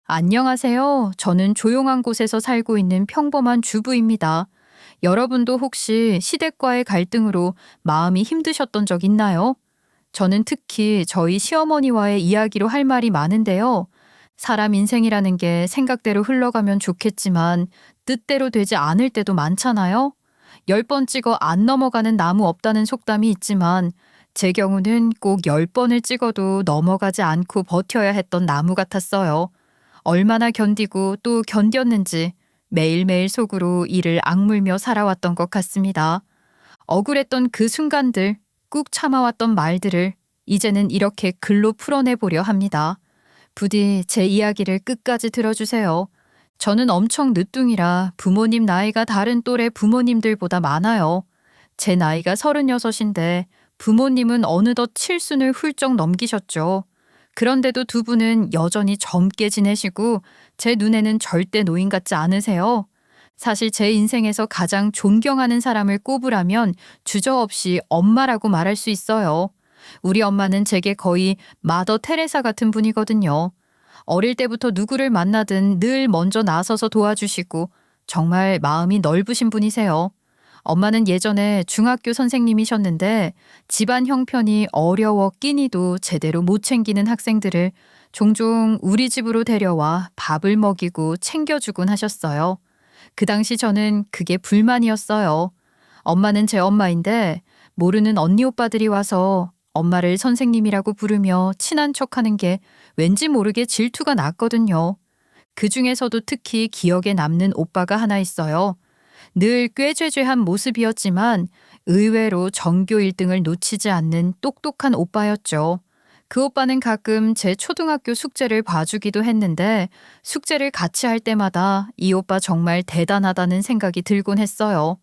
안녕하세요. 저는 조용한 곳에서 살고 있는 평범한 주부입니다. 여러분도 혹시 시댁과의 갈등으로 마음이 힘드셨던 적 있나요? 저는 특히 저희 시어머니와의 이야기로 할 말이 많은데요. 사람 인생이라는 게 생각대로 흘러가면 좋겠지만 뜻대로 되지 않을 때도 많잖아요. 10번 찍어 안 넘어가는 나무 없다는 속담이 있지만 제 경우는 꼭 10번을 찍어도 넘어가지 않고 버텨야 했던 나무 같았어요. 얼마나 견디고 또 견뎠는지 매일매일 속으로 이를 악물며 살아왔던 것 같습니다. 억울했던 그 순간들, 꾹 참아왔던 말들을 이제는 이렇게 글로 풀어내보려 합니다. 부디 제 이야기를 끝까지 들어주세요. 저는 엄청 늦둥이라 부모님 나이가 다른 또래 부모님들보다 많아요. 제 나이가 36인데 부모님은 어느덧 칠순을 훌쩍 넘기셨죠. 그런데도 두 분은 여전히 젊게 지내시고 제 눈에는 절대 노인 같지 않으세요. 사실 제 인생에서 가장 존경하는 사람을 꼽으라면 주저없이 엄마라고 말할 수 있어요. 우리 엄마는 제게 거의 마더 테레사 같은 분이거든요. 어릴 때부터 누구를 만나든 늘 먼저 나서서 도와주시고 정말 마음이 넓으신 분이세요. 엄마는 예전에 중학교 선생님이셨는데 집안 형편이 어려워 끼니도 제대로 못 챙기는 학생들을 종종 우리 집으로 데려와 밥을 먹이고 챙겨주곤 하셨어요. 그 당시 저는 그게 불만이었어요. 엄마는 제 엄마인데 모르는 언니 오빠들이 와서 엄마를 선생님이라고 부르며 친한 척하는 게 왠지 모르게 질투가 났거든요. 그 중에서도 특히 기억에 남는 오빠가 하나 있어요. 늘 꾀죄죄한 모습이었지만 의외로 전교 1등을 놓치지 않는 똑똑한 오빠였죠. 그 오빠는 가끔 제 초등학교 숙제를 봐주기도 했는데 숙제를 같이 할 때마다 이 오빠 정말 대단하다는 생각이 들곤 했어요.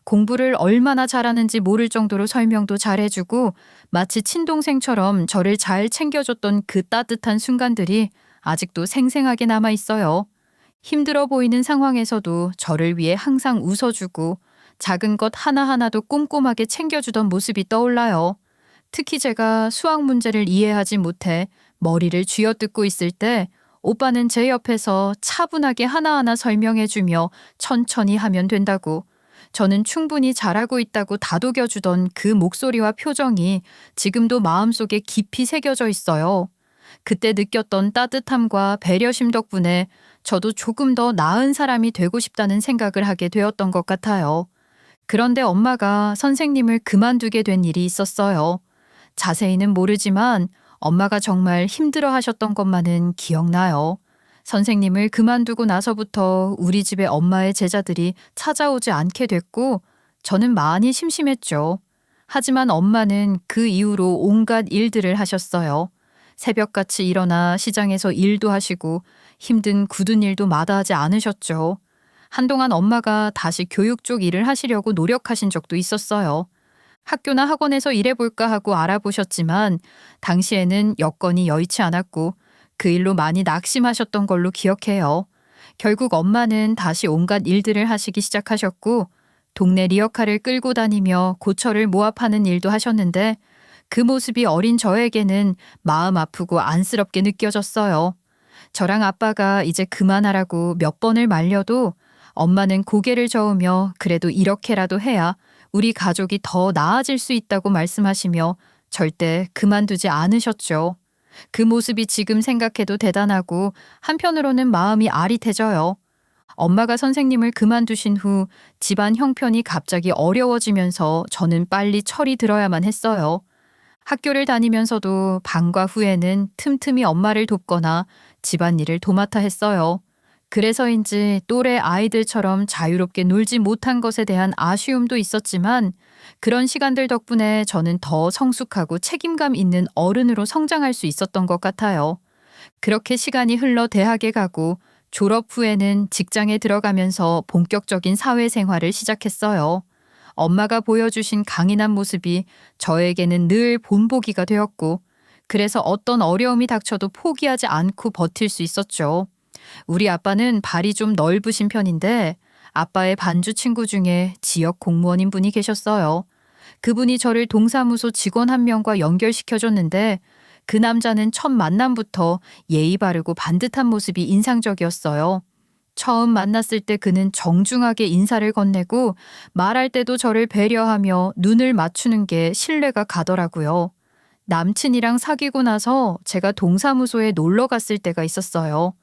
공부를 얼마나 잘하는지 모를 정도로 설명도 잘해주고 마치 친동생처럼 저를 잘 챙겨줬던 그 따뜻한 순간들이 아직도 생생하게 남아 있어요. 힘들어 보이는 상황에서도 저를 위해 항상 웃어주고 작은 것 하나하나도 꼼꼼하게 챙겨주던 모습이 떠올라요. 특히 제가 수학 문제를 이해하지 못해 머리를 쥐어뜯고 있을 때 오빠는 제 옆에서 차분하게 하나하나 설명해주며 천천히 하면 된다고, 저는 충분히 잘하고 있다고 다독여주던 그 목소리와 표정이 지금도 마음속에 깊이 새겨져 있어요. 그때 느꼈던 따뜻함과 배려심 덕분에 저도 조금 더 나은 사람이 되고 싶다는 생각을 하게 되었던 것 같아요. 그런데 엄마가 선생님을 그만두게 된 일이 있었어요. 자세히는 모르지만 엄마가 정말 힘들어 하셨던 것만은 기억나요. 선생님을 그만두고 나서부터 우리 집에 엄마의 제자들이 찾아오지 않게 됐고 저는 많이 심심했죠. 하지만 엄마는 그 이후로 온갖 일들을 하셨어요. 새벽같이 일어나 시장에서 일도 하시고 힘든 굳은 일도 마다하지 않으셨죠. 한동안 엄마가 다시 교육 쪽 일을 하시려고 노력하신 적도 있었어요. 학교나 학원에서 일해볼까 하고 알아보셨지만 당시에는 여건이 여의치 않았고 그 일로 많이 낙심하셨던 걸로 기억해요. 결국 엄마는 다시 온갖 일들을 하시기 시작하셨고 동네 리어카를 끌고 다니며 고철을 모압하는 일도 하셨는데 그 모습이 어린 저에게는 마음 아프고 안쓰럽게 느껴졌어요. 저랑 아빠가 이제 그만하라고 몇 번을 말려도 엄마는 고개를 저으며 그래도 이렇게라도 해야 우리 가족이 더 나아질 수 있다고 말씀하시며 절대 그만두지 않으셨죠. 그 모습이 지금 생각해도 대단하고 한편으로는 마음이 아릿해져요. 엄마가 선생님을 그만두신 후 집안 형편이 갑자기 어려워지면서 저는 빨리 철이 들어야만 했어요. 학교를 다니면서도 방과 후에는 틈틈이 엄마를 돕거나 집안일을 도맡아 했어요. 그래서인지 또래 아이들처럼 자유롭게 놀지 못한 것에 대한 아쉬움도 있었지만 그런 시간들 덕분에 저는 더 성숙하고 책임감 있는 어른으로 성장할 수 있었던 것 같아요. 그렇게 시간이 흘러 대학에 가고 졸업 후에는 직장에 들어가면서 본격적인 사회생활을 시작했어요. 엄마가 보여주신 강인한 모습이 저에게는 늘 본보기가 되었고 그래서 어떤 어려움이 닥쳐도 포기하지 않고 버틸 수 있었죠. 우리 아빠는 발이 좀 넓으신 편인데 아빠의 반주 친구 중에 지역 공무원인 분이 계셨어요. 그분이 저를 동사무소 직원 한 명과 연결시켜줬는데 그 남자는 첫 만남부터 예의 바르고 반듯한 모습이 인상적이었어요. 처음 만났을 때 그는 정중하게 인사를 건네고 말할 때도 저를 배려하며 눈을 맞추는 게 신뢰가 가더라고요. 남친이랑 사귀고 나서 제가 동사무소에 놀러 갔을 때가 있었어요.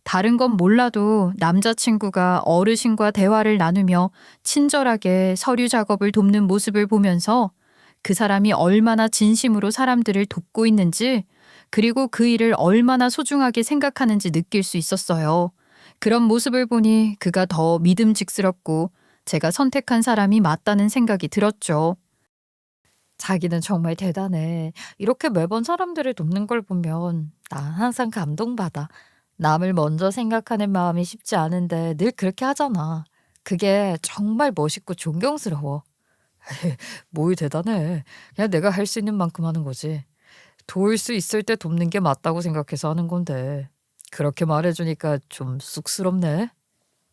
다른 건 몰라도 남자친구가 어르신과 대화를 나누며 친절하게 서류 작업을 돕는 모습을 보면서 그 사람이 얼마나 진심으로 사람들을 돕고 있는지, 그리고 그 일을 얼마나 소중하게 생각하는지 느낄 수 있었어요. 그런 모습을 보니 그가 더 믿음직스럽고 제가 선택한 사람이 맞다는 생각이 들었죠. 자기는 정말 대단해. 이렇게 매번 사람들을 돕는 걸 보면 난 항상 감동받아. 남을 먼저 생각하는 마음이 쉽지 않은데 늘 그렇게 하잖아. 그게 정말 멋있고 존경스러워. 뭘 대단해. 그냥 내가 할 수 있는 만큼 하는 거지. 도울 수 있을 때 돕는 게 맞다고 생각해서 하는 건데. 그렇게 말해주니까 좀 쑥스럽네.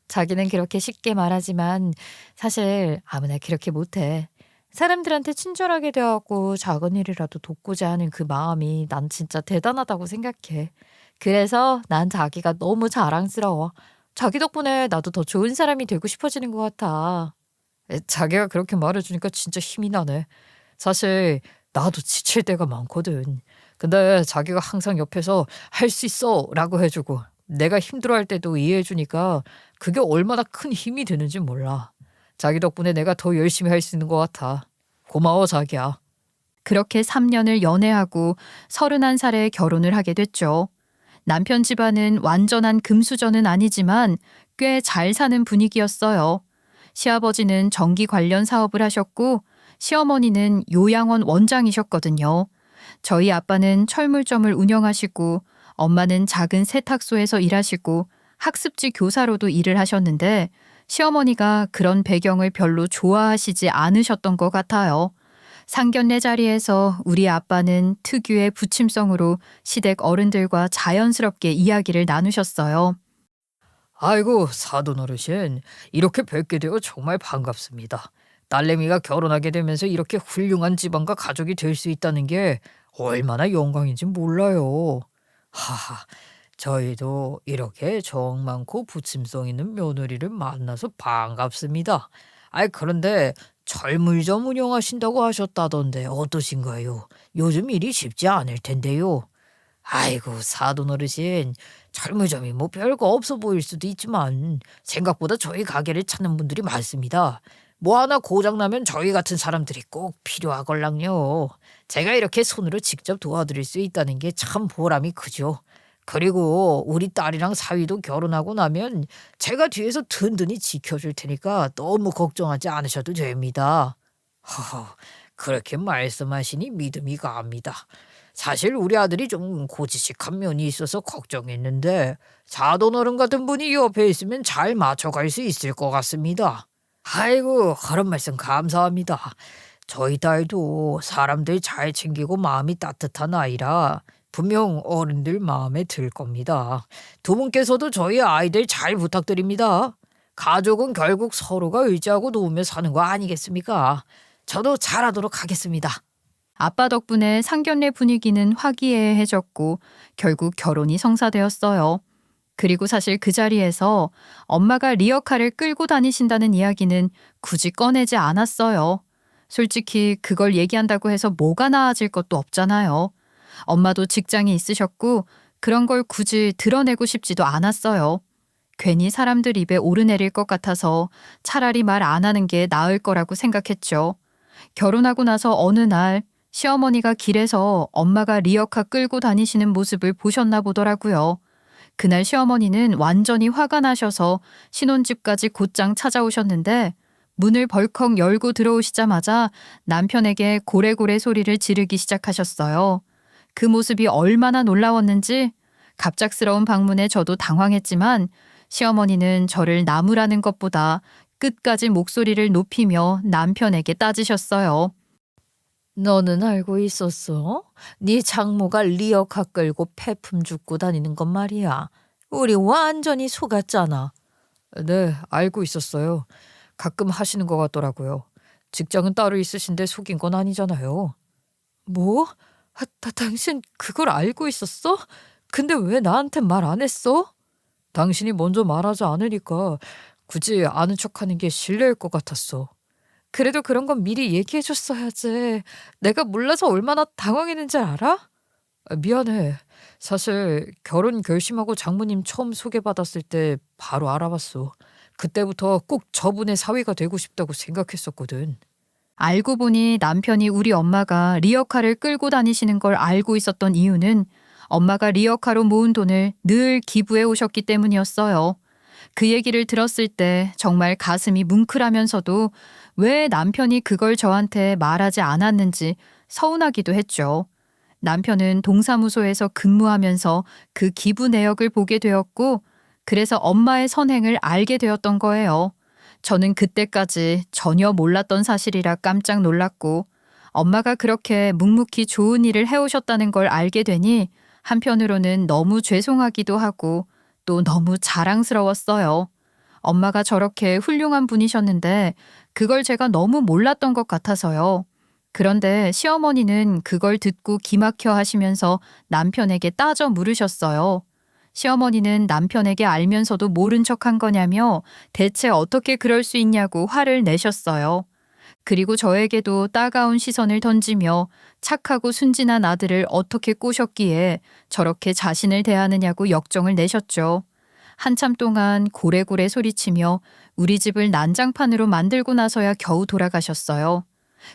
자기는 그렇게 쉽게 말하지만 사실 아무나 그렇게 못해. 사람들한테 친절하게 대하고 작은 일이라도 돕고자 하는 그 마음이 난 진짜 대단하다고 생각해. 그래서 난 자기가 너무 자랑스러워. 자기 덕분에 나도 더 좋은 사람이 되고 싶어지는 것 같아. 자기가 그렇게 말해주니까 진짜 힘이 나네. 사실 나도 지칠 때가 많거든. 근데 자기가 항상 옆에서 할 수 있어 라고 해주고 내가 힘들어할 때도 이해해주니까 그게 얼마나 큰 힘이 되는지 몰라. 자기 덕분에 내가 더 열심히 할 수 있는 것 같아. 고마워 자기야. 그렇게 3년을 연애하고 31살에 결혼을 하게 됐죠. 남편 집안은 완전한 금수저는 아니지만 꽤 잘 사는 분위기였어요. 시아버지는 전기 관련 사업을 하셨고 시어머니는 요양원 원장이셨거든요. 저희 아빠는 철물점을 운영하시고 엄마는 작은 세탁소에서 일하시고 학습지 교사로도 일을 하셨는데 시어머니가 그런 배경을 별로 좋아하시지 않으셨던 것 같아요. 상견례 자리에서 우리 아빠는 특유의 부침성으로 시댁 어른들과 자연스럽게 이야기를 나누셨어요. 아이고, 사돈 어르신, 이렇게 뵙게 되어 정말 반갑습니다. 딸내미가 결혼하게 되면서 이렇게 훌륭한 집안과 가족이 될 수 있다는 게 얼마나 영광인지 몰라요. 하하, 저희도 이렇게 정 많고 부침성 있는 며느리를 만나서 반갑습니다. 그런데 철물점 운영하신다고 하셨다던데 어떠신가요? 요즘 일이 쉽지 않을 텐데요. 아이고, 사돈 어르신, 철물점이 뭐 별거 없어 보일 수도 있지만 생각보다 저희 가게를 찾는 분들이 많습니다. 뭐 하나 고장나면 저희 같은 사람들이 꼭 필요하걸랑요. 제가 이렇게 손으로 직접 도와드릴 수 있다는 게 참 보람이 크죠. 그리고 우리 딸이랑 사위도 결혼하고 나면 제가 뒤에서 든든히 지켜줄 테니까 너무 걱정하지 않으셔도 됩니다. 허허, 그렇게 말씀하시니 믿음이 갑니다. 사실 우리 아들이 좀 고지식한 면이 있어서 걱정했는데 사돈 어른 같은 분이 옆에 있으면 잘 맞춰갈 수 있을 것 같습니다. 아이고, 그런 말씀 감사합니다. 저희 딸도 사람들 잘 챙기고 마음이 따뜻한 아이라 분명 어른들 마음에 들 겁니다. 두 분께서도 저희 아이들 잘 부탁드립니다. 가족은 결국 서로가 의지하고 도우며 사는 거 아니겠습니까? 저도 잘하도록 하겠습니다. 아빠 덕분에 상견례 분위기는 화기애애해졌고 결국 결혼이 성사되었어요. 그리고 사실 그 자리에서 엄마가 리어카를 끌고 다니신다는 이야기는 굳이 꺼내지 않았어요. 솔직히 그걸 얘기한다고 해서 뭐가 나아질 것도 없잖아요. 엄마도 직장이 있으셨고 그런 걸 굳이 드러내고 싶지도 않았어요. 괜히 사람들 입에 오르내릴 것 같아서 차라리 말 안 하는 게 나을 거라고 생각했죠. 결혼하고 나서 어느 날 시어머니가 길에서 엄마가 리어카 끌고 다니시는 모습을 보셨나 보더라고요. 그날 시어머니는 완전히 화가 나셔서 신혼집까지 곧장 찾아오셨는데 문을 벌컥 열고 들어오시자마자 남편에게 고래고래 소리를 지르기 시작하셨어요. 그 모습이 얼마나 놀라웠는지 갑작스러운 방문에 저도 당황했지만 시어머니는 저를 나무라는 것보다 끝까지 목소리를 높이며 남편에게 따지셨어요. 너는 알고 있었어? 네 장모가 리어카 끌고 폐품 줍고 다니는 건 말이야. 우리 완전히 속았잖아. 네, 알고 있었어요. 가끔 하시는 것 같더라고요. 직장은 따로 있으신데 속인 건 아니잖아요. 뭐? 당신 그걸 알고 있었어? 근데 왜 나한테 말 안 했어? 당신이 먼저 말하지 않으니까 굳이 아는 척하는 게 실례일 것 같았어. 그래도 그런 건 미리 얘기해줬어야지. 내가 몰라서 얼마나 당황했는지 알아? 미안해. 사실 결혼 결심하고 장모님 처음 소개받았을 때 바로 알아봤어. 그때부터 꼭 저분의 사위가 되고 싶다고 생각했었거든. 알고 보니 남편이 우리 엄마가 리어카를 끌고 다니시는 걸 알고 있었던 이유는 엄마가 리어카로 모은 돈을 늘 기부해 오셨기 때문이었어요. 그 얘기를 들었을 때 정말 가슴이 뭉클하면서도 왜 남편이 그걸 저한테 말하지 않았는지 서운하기도 했죠. 남편은 동사무소에서 근무하면서 그 기부 내역을 보게 되었고, 그래서 엄마의 선행을 알게 되었던 거예요. 저는 그때까지 전혀 몰랐던 사실이라 깜짝 놀랐고, 엄마가 그렇게 묵묵히 좋은 일을 해오셨다는 걸 알게 되니 한편으로는 너무 죄송하기도 하고 또 너무 자랑스러웠어요. 엄마가 저렇게 훌륭한 분이셨는데 그걸 제가 너무 몰랐던 것 같아서요. 그런데 시어머니는 그걸 듣고 기막혀 하시면서 남편에게 따져 물으셨어요. 시어머니는 남편에게 알면서도 모른 척한 거냐며 대체 어떻게 그럴 수 있냐고 화를 내셨어요. 그리고 저에게도 따가운 시선을 던지며 착하고 순진한 아들을 어떻게 꼬셨기에 저렇게 자신을 대하느냐고 역정을 내셨죠. 한참 동안 고래고래 소리치며 우리 집을 난장판으로 만들고 나서야 겨우 돌아가셨어요.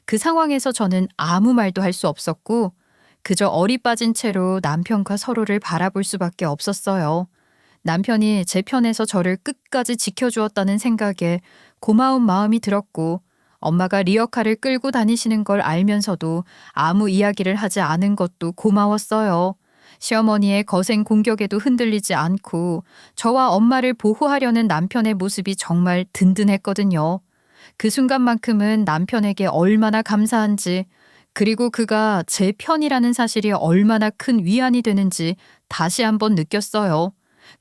그 상황에서 저는 아무 말도 할 수 없었고 그저 어리 빠진 채로 남편과 서로를 바라볼 수밖에 없었어요. 남편이 제 편에서 저를 끝까지 지켜주었다는 생각에 고마운 마음이 들었고 엄마가 리어카를 끌고 다니시는 걸 알면서도 아무 이야기를 하지 않은 것도 고마웠어요. 시어머니의 거센 공격에도 흔들리지 않고 저와 엄마를 보호하려는 남편의 모습이 정말 든든했거든요. 그 순간만큼은 남편에게 얼마나 감사한지, 그리고 그가 제 편이라는 사실이 얼마나 큰 위안이 되는지 다시 한번 느꼈어요.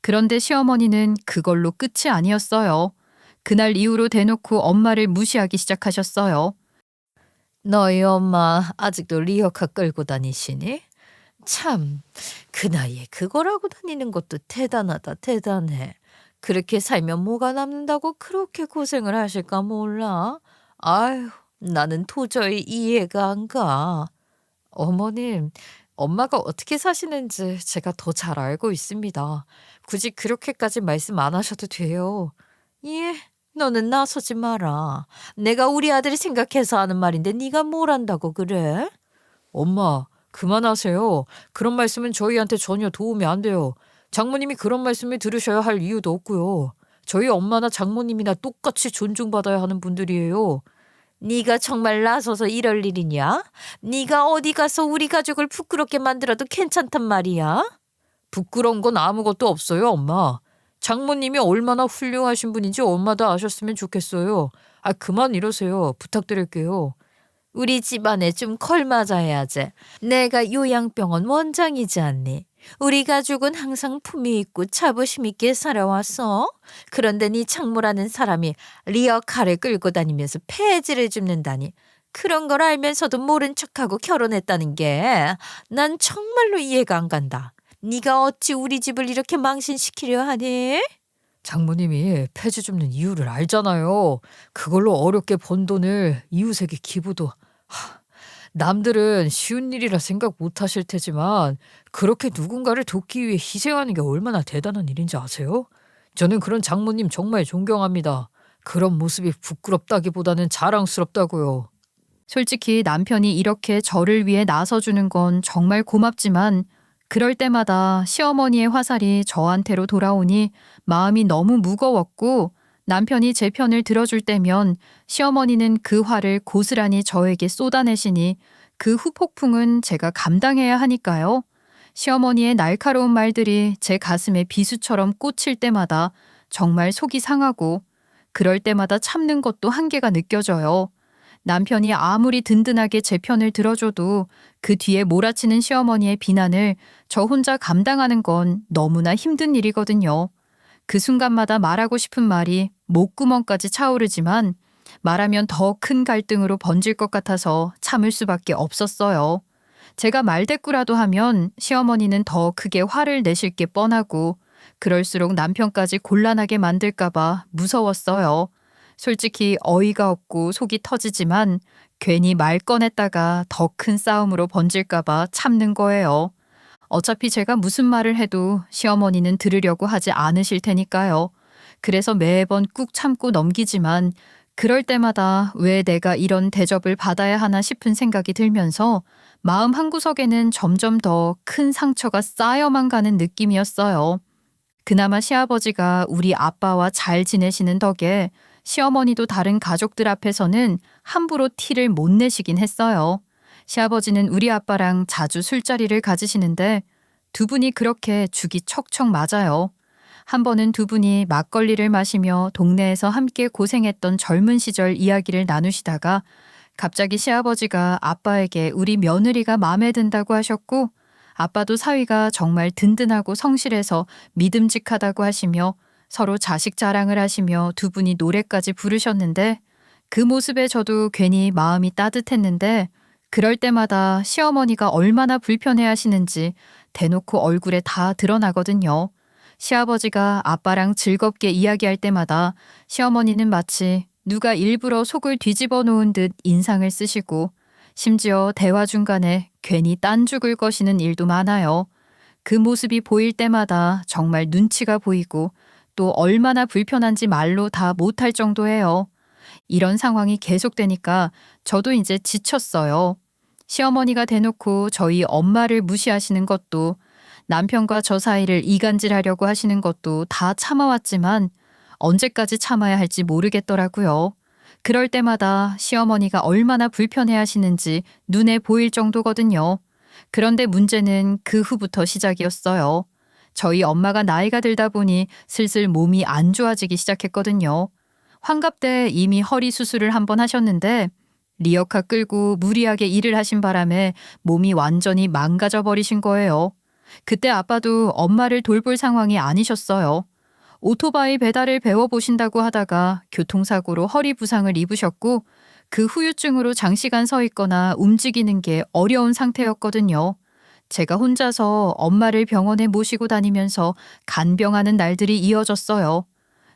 그런데 시어머니는 그걸로 끝이 아니었어요. 그날 이후로 대놓고 엄마를 무시하기 시작하셨어요. 너희 엄마 아직도 리어카 끌고 다니시니? 참, 그 나이에 그걸 하고 다니는 것도 대단하다, 대단해. 그렇게 살면 뭐가 남는다고 그렇게 고생을 하실까 몰라? 아휴, 나는 도저히 이해가 안 가. 어머님, 엄마가 어떻게 사시는지 제가 더 잘 알고 있습니다. 굳이 그렇게까지 말씀 안 하셔도 돼요. 예, 너는 나서지 마라. 내가 우리 아들이 생각해서 하는 말인데 네가 뭘 안다고 그래? 엄마, 그만하세요. 그런 말씀은 저희한테 전혀 도움이 안 돼요. 장모님이 그런 말씀을 들으셔야 할 이유도 없고요. 저희 엄마나 장모님이나 똑같이 존중받아야 하는 분들이에요. 네가 정말 나서서 이럴 일이냐? 네가 어디 가서 우리 가족을 부끄럽게 만들어도 괜찮단 말이야? 부끄러운 건 아무것도 없어요, 엄마. 장모님이 얼마나 훌륭하신 분인지 엄마도 아셨으면 좋겠어요. 그만 이러세요. 부탁드릴게요. 우리 집안에 좀 걸맞아야지. 내가 요양병원 원장이지 않니? 우리 가족은 항상 품위 있고 자부심 있게 살아왔어. 그런데 네 장모라는 사람이 리어카를 끌고 다니면서 폐지를 줍는다니. 그런 걸 알면서도 모른 척하고 결혼했다는 게 난 정말로 이해가 안 간다. 네가 어찌 우리 집을 이렇게 망신시키려 하니? 장모님이 폐지 줍는 이유를 알잖아요. 그걸로 어렵게 번 돈을 이웃에게 기부도. 남들은 쉬운 일이라 생각 못 하실 테지만 그렇게 누군가를 돕기 위해 희생하는 게 얼마나 대단한 일인지 아세요? 저는 그런 장모님 정말 존경합니다. 그런 모습이 부끄럽다기보다는 자랑스럽다고요. 솔직히 남편이 이렇게 저를 위해 나서주는 건 정말 고맙지만 그럴 때마다 시어머니의 화살이 저한테로 돌아오니 마음이 너무 무거웠고 남편이 제 편을 들어줄 때면 시어머니는 그 화를 고스란히 저에게 쏟아내시니 그 후폭풍은 제가 감당해야 하니까요. 시어머니의 날카로운 말들이 제 가슴에 비수처럼 꽂힐 때마다 정말 속이 상하고 그럴 때마다 참는 것도 한계가 느껴져요. 남편이 아무리 든든하게 제 편을 들어줘도 그 뒤에 몰아치는 시어머니의 비난을 저 혼자 감당하는 건 너무나 힘든 일이거든요. 그 순간마다 말하고 싶은 말이 목구멍까지 차오르지만 말하면 더 큰 갈등으로 번질 것 같아서 참을 수밖에 없었어요. 제가 말대꾸라도 하면 시어머니는 더 크게 화를 내실 게 뻔하고 그럴수록 남편까지 곤란하게 만들까봐 무서웠어요. 솔직히 어이가 없고 속이 터지지만 괜히 말 꺼냈다가 더 큰 싸움으로 번질까봐 참는 거예요. 어차피 제가 무슨 말을 해도 시어머니는 들으려고 하지 않으실 테니까요. 그래서 매번 꾹 참고 넘기지만 그럴 때마다 왜 내가 이런 대접을 받아야 하나 싶은 생각이 들면서 마음 한구석에는 점점 더 큰 상처가 쌓여만 가는 느낌이었어요. 그나마 시아버지가 우리 아빠와 잘 지내시는 덕에 시어머니도 다른 가족들 앞에서는 함부로 티를 못 내시긴 했어요. 시아버지는 우리 아빠랑 자주 술자리를 가지시는데 두 분이 그렇게 죽이 척척 맞아요. 한 번은 두 분이 막걸리를 마시며 동네에서 함께 고생했던 젊은 시절 이야기를 나누시다가 갑자기 시아버지가 아빠에게 우리 며느리가 마음에 든다고 하셨고 아빠도 사위가 정말 든든하고 성실해서 믿음직하다고 하시며 서로 자식 자랑을 하시며 두 분이 노래까지 부르셨는데 그 모습에 저도 괜히 마음이 따뜻했는데 그럴 때마다 시어머니가 얼마나 불편해 하시는지 대놓고 얼굴에 다 드러나거든요. 시아버지가 아빠랑 즐겁게 이야기할 때마다 시어머니는 마치 누가 일부러 속을 뒤집어 놓은 듯 인상을 쓰시고 심지어 대화 중간에 괜히 딴죽을 거시는 일도 많아요. 그 모습이 보일 때마다 정말 눈치가 보이고 또 얼마나 불편한지 말로 다 못할 정도예요. 이런 상황이 계속되니까 저도 이제 지쳤어요. 시어머니가 대놓고 저희 엄마를 무시하시는 것도 남편과 저 사이를 이간질하려고 하시는 것도 다 참아왔지만 언제까지 참아야 할지 모르겠더라고요. 그럴 때마다 시어머니가 얼마나 불편해 하시는지 눈에 보일 정도거든요. 그런데 문제는 그 후부터 시작이었어요. 저희 엄마가 나이가 들다 보니 슬슬 몸이 안 좋아지기 시작했거든요. 환갑 때 이미 허리 수술을 한번 하셨는데 리어카 끌고 무리하게 일을 하신 바람에 몸이 완전히 망가져 버리신 거예요. 그때 아빠도 엄마를 돌볼 상황이 아니셨어요. 오토바이 배달을 배워보신다고 하다가 교통사고로 허리 부상을 입으셨고 그 후유증으로 장시간 서 있거나 움직이는 게 어려운 상태였거든요. 제가 혼자서 엄마를 병원에 모시고 다니면서 간병하는 날들이 이어졌어요.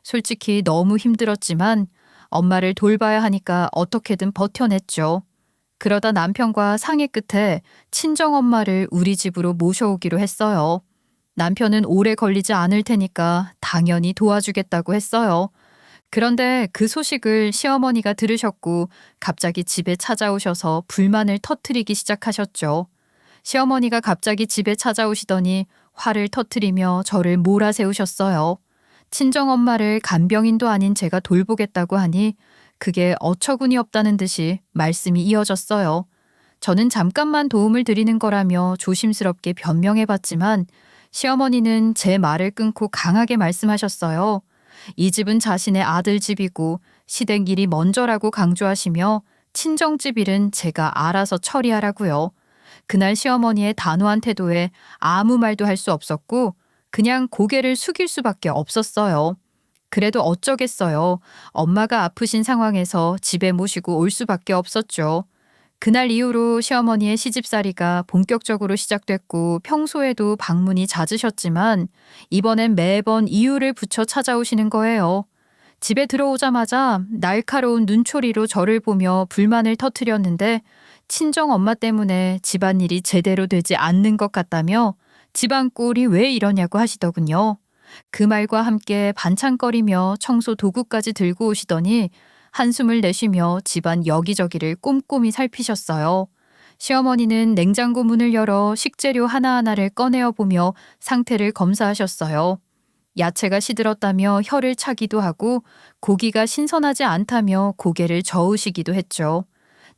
솔직히 너무 힘들었지만 엄마를 돌봐야 하니까 어떻게든 버텨냈죠. 그러다 남편과 상의 끝에 친정엄마를 우리 집으로 모셔오기로 했어요. 남편은 오래 걸리지 않을 테니까 당연히 도와주겠다고 했어요. 그런데 그 소식을 시어머니가 들으셨고 갑자기 집에 찾아오셔서 불만을 터뜨리기 시작하셨죠. 시어머니가 갑자기 집에 찾아오시더니 화를 터뜨리며 저를 몰아세우셨어요. 친정엄마를 간병인도 아닌 제가 돌보겠다고 하니 그게 어처구니 없다는 듯이 말씀이 이어졌어요. 저는 잠깐만 도움을 드리는 거라며 조심스럽게 변명해봤지만 시어머니는 제 말을 끊고 강하게 말씀하셨어요. 이 집은 자신의 아들 집이고 시댁 일이 먼저라고 강조하시며 친정집 일은 제가 알아서 처리하라고요. 그날 시어머니의 단호한 태도에 아무 말도 할 수 없었고 그냥 고개를 숙일 수밖에 없었어요. 그래도 어쩌겠어요. 엄마가 아프신 상황에서 집에 모시고 올 수밖에 없었죠. 그날 이후로 시어머니의 시집살이가 본격적으로 시작됐고 평소에도 방문이 잦으셨지만 이번엔 매번 이유를 붙여 찾아오시는 거예요. 집에 들어오자마자 날카로운 눈초리로 저를 보며 불만을 터뜨렸는데 친정 엄마 때문에 집안일이 제대로 되지 않는 것 같다며 집안 꼴이 왜 이러냐고 하시더군요. 그 말과 함께 반찬거리며 청소 도구까지 들고 오시더니 한숨을 내쉬며 집안 여기저기를 꼼꼼히 살피셨어요. 시어머니는 냉장고 문을 열어 식재료 하나하나를 꺼내어 보며 상태를 검사하셨어요. 야채가 시들었다며 혀를 차기도 하고 고기가 신선하지 않다며 고개를 저으시기도 했죠.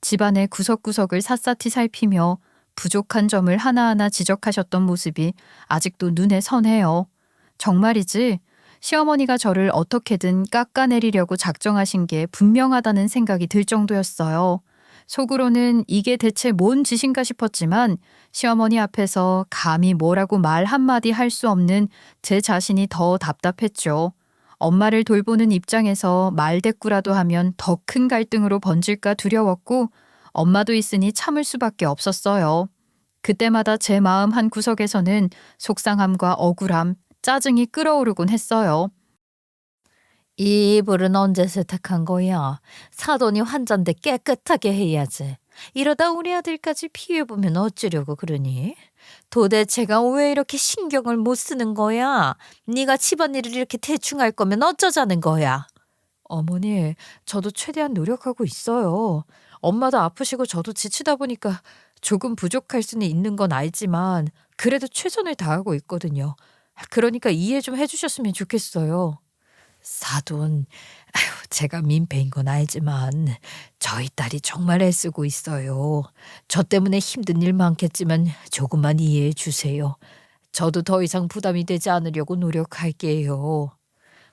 집안의 구석구석을 샅샅이 살피며 부족한 점을 하나하나 지적하셨던 모습이 아직도 눈에 선해요. 정말이지 시어머니가 저를 어떻게든 깎아내리려고 작정하신 게 분명하다는 생각이 들 정도였어요. 속으로는 이게 대체 뭔 짓인가 싶었지만 시어머니 앞에서 감히 뭐라고 말 한마디 할 수 없는 제 자신이 더 답답했죠. 엄마를 돌보는 입장에서 말대꾸라도 하면 더 큰 갈등으로 번질까 두려웠고 엄마도 있으니 참을 수밖에 없었어요. 그때마다 제 마음 한 구석에서는 속상함과 억울함, 짜증이 끓어오르곤 했어요. 이 이불은 언제 세탁한 거야? 사돈이 환자인데 깨끗하게 해야지. 이러다 우리 아들까지 피해보면 어쩌려고 그러니? 도대체가 왜 이렇게 신경을 못 쓰는 거야? 네가 집안일을 이렇게 대충 할 거면 어쩌자는 거야? 어머니, 저도 최대한 노력하고 있어요. 엄마도 아프시고 저도 지치다 보니까 조금 부족할 수는 있는 건 알지만 그래도 최선을 다하고 있거든요. 그러니까 이해 좀 해주셨으면 좋겠어요. 사돈, 아휴, 제가 민폐인 건 알지만 저희 딸이 정말 애쓰고 있어요. 저 때문에 힘든 일 많겠지만 조금만 이해해 주세요. 저도 더 이상 부담이 되지 않으려고 노력할게요.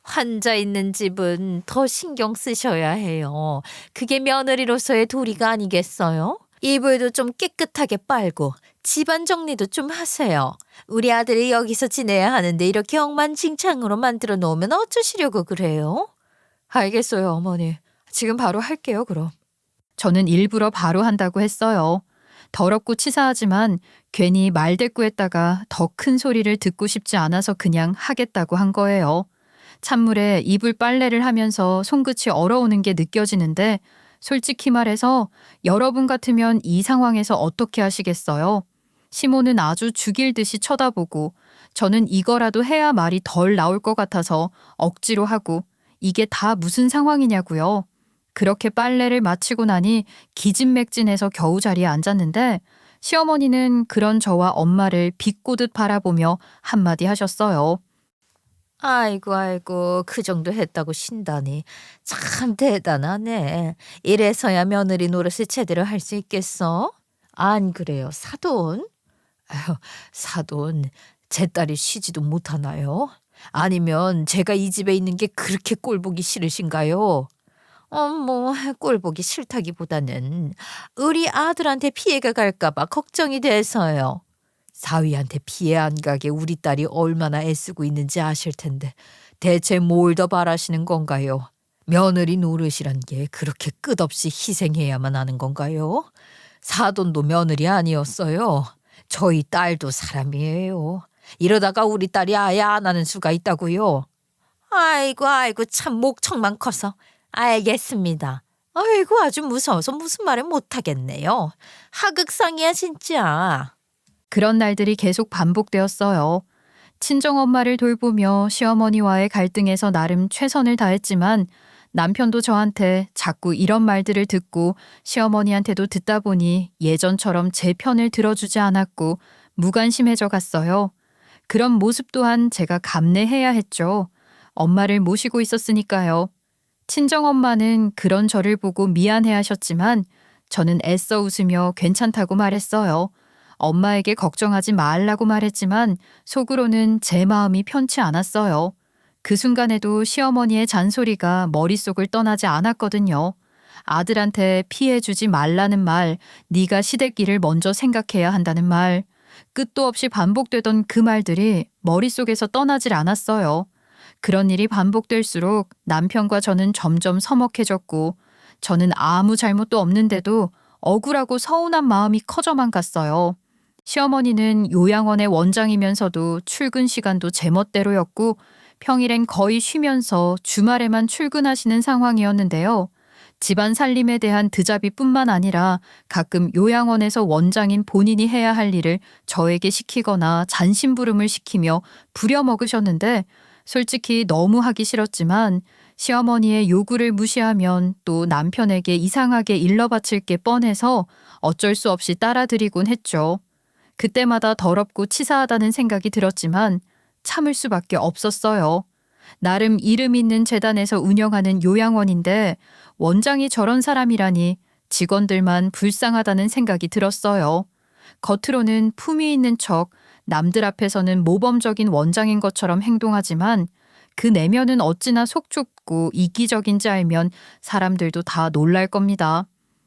환자 있는 집은 더 신경 쓰셔야 해요. 그게 며느리로서의 도리가 아니겠어요? 이불도 좀 깨끗하게 빨고 집안 정리도 좀 하세요. 우리 아들이 여기서 지내야 하는데 이렇게 엉망진창으로 만들어 놓으면 어쩌시려고 그래요? 알겠어요, 어머니. 지금 바로 할게요, 그럼. 저는 일부러 바로 한다고 했어요. 더럽고 치사하지만 괜히 말대꾸했다가 더 큰 소리를 듣고 싶지 않아서 그냥 하겠다고 한 거예요. 찬물에 이불 빨래를 하면서 손끝이 얼어오는 게 느껴지는데 솔직히 말해서 여러분 같으면 이 상황에서 어떻게 하시겠어요? 시모는 아주 죽일 듯이 쳐다보고 저는 이거라도 해야 말이 덜 나올 것 같아서 억지로 하고 이게 다 무슨 상황이냐고요. 그렇게 빨래를 마치고 나니 기진맥진해서 겨우 자리에 앉았는데 시어머니는 그런 저와 엄마를 비꼬듯 바라보며 한마디 하셨어요. 아이고, 그 정도 했다고 신다니. 참 대단하네. 이래서야 며느리 노릇을 제대로 할 수 있겠어? 안 그래요, 사돈? 아휴, 사돈, 제 딸이 쉬지도 못하나요? 아니면 제가 이 집에 있는 게 그렇게 꼴보기 싫으신가요? 뭐 꼴보기 싫다기보다는 우리 아들한테 피해가 갈까봐 걱정이 돼서요. 사위한테 피해 안 가게 우리 딸이 얼마나 애쓰고 있는지 아실 텐데 대체 뭘 더 바라시는 건가요? 며느리 노릇이란 게 그렇게 끝없이 희생해야만 하는 건가요? 사돈도 며느리 아니었어요. 저희 딸도 사람이에요. 이러다가 우리 딸이 아예 안 하는 수가 있다고요. 아이고 참 목청만 커서. 알겠습니다. 아이고 아주 무서워서 무슨 말을 못하겠네요. 하극상이야 진짜. 그런 날들이 계속 반복되었어요. 친정엄마를 돌보며 시어머니와의 갈등에서 나름 최선을 다했지만 남편도 저한테 자꾸 이런 말들을 듣고 시어머니한테도 듣다 보니 예전처럼 제 편을 들어주지 않았고 무관심해져 갔어요. 그런 모습 또한 제가 감내해야 했죠. 엄마를 모시고 있었으니까요. 친정엄마는 그런 저를 보고 미안해하셨지만 저는 애써 웃으며 괜찮다고 말했어요. 엄마에게 걱정하지 말라고 말했지만 속으로는 제 마음이 편치 않았어요. 그 순간에도 시어머니의 잔소리가 머릿속을 떠나지 않았거든요. 아들한테 피해주지 말라는 말, 네가 시댁일을 먼저 생각해야 한다는 말, 끝도 없이 반복되던 그 말들이 머릿속에서 떠나질 않았어요. 그런 일이 반복될수록 남편과 저는 점점 서먹해졌고 저는 아무 잘못도 없는데도 억울하고 서운한 마음이 커져만 갔어요. 시어머니는 요양원의 원장이면서도 출근 시간도 제멋대로였고 평일엔 거의 쉬면서 주말에만 출근하시는 상황이었는데요. 집안 살림에 대한 드자비뿐만 아니라 가끔 요양원에서 원장인 본인이 해야 할 일을 저에게 시키거나 잔심부름을 시키며 부려먹으셨는데 솔직히 너무 하기 싫었지만 시어머니의 요구를 무시하면 또 남편에게 이상하게 일러바칠 게 뻔해서 어쩔 수 없이 따라드리곤 했죠. 그때마다 더럽고 치사하다는 생각이 들었지만 참을 수밖에 없었어요. 나름 이름 있는 재단에서 운영하는 요양원인데 원장이 저런 사람이라니 직원들만 불쌍하다는 생각이 들었어요. 겉으로는 품위 있는 척 남들 앞에서는 모범적인 원장인 것처럼 행동하지만 그 내면은 어찌나 속 좁고 이기적인지 알면 사람들도 다 놀랄 겁니다.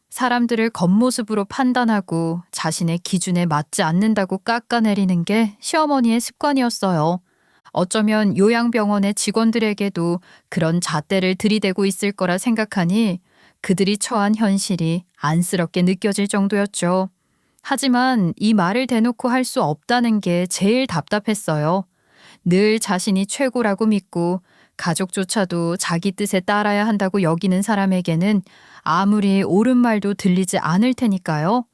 사람들을 겉모습으로 판단하고 자신의 기준에 맞지 않는다고 깎아내리는 게 시어머니의 습관이었어요. 어쩌면 요양병원의 직원들에게도 그런 잣대를 들이대고 있을 거라 생각하니 그들이 처한 현실이 안쓰럽게 느껴질 정도였죠. 하지만 이 말을 대놓고 할 수 없다는 게 제일 답답했어요. 늘 자신이 최고라고 믿고 가족조차도 자기 뜻에 따라야 한다고 여기는 사람에게는 아무리 옳은 말도 들리지 않을 테니까요.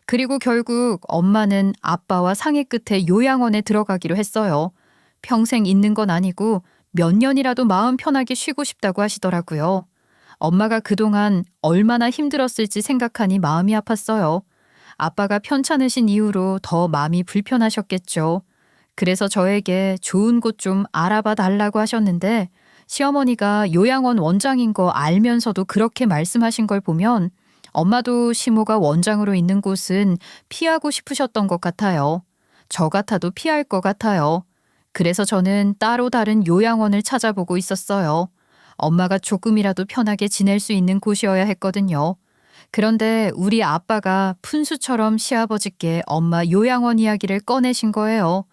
그리고 결국 엄마는 아빠와 상의 끝에 요양원에 들어가기로 했어요. 평생 있는 건 아니고 몇 년이라도 마음 편하게 쉬고 싶다고 하시더라고요. 엄마가 그동안 얼마나 힘들었을지 생각하니 마음이 아팠어요. 아빠가 편찮으신 이후로 더 마음이 불편하셨겠죠. 그래서 저에게 좋은 곳 좀 알아봐 달라고 하셨는데 시어머니가 요양원 원장인 거 알면서도 그렇게 말씀하신 걸 보면 엄마도 시모가 원장으로 있는 곳은 피하고 싶으셨던 것 같아요. 저 같아도 피할 것 같아요. 그래서 저는 따로 다른 요양원을 찾아보고 있었어요. 엄마가 조금이라도 편하게 지낼 수 있는 곳이어야 했거든요. 그런데 우리 아빠가 푼수처럼 시아버지께 엄마 요양원 이야기를 꺼내신 거예요.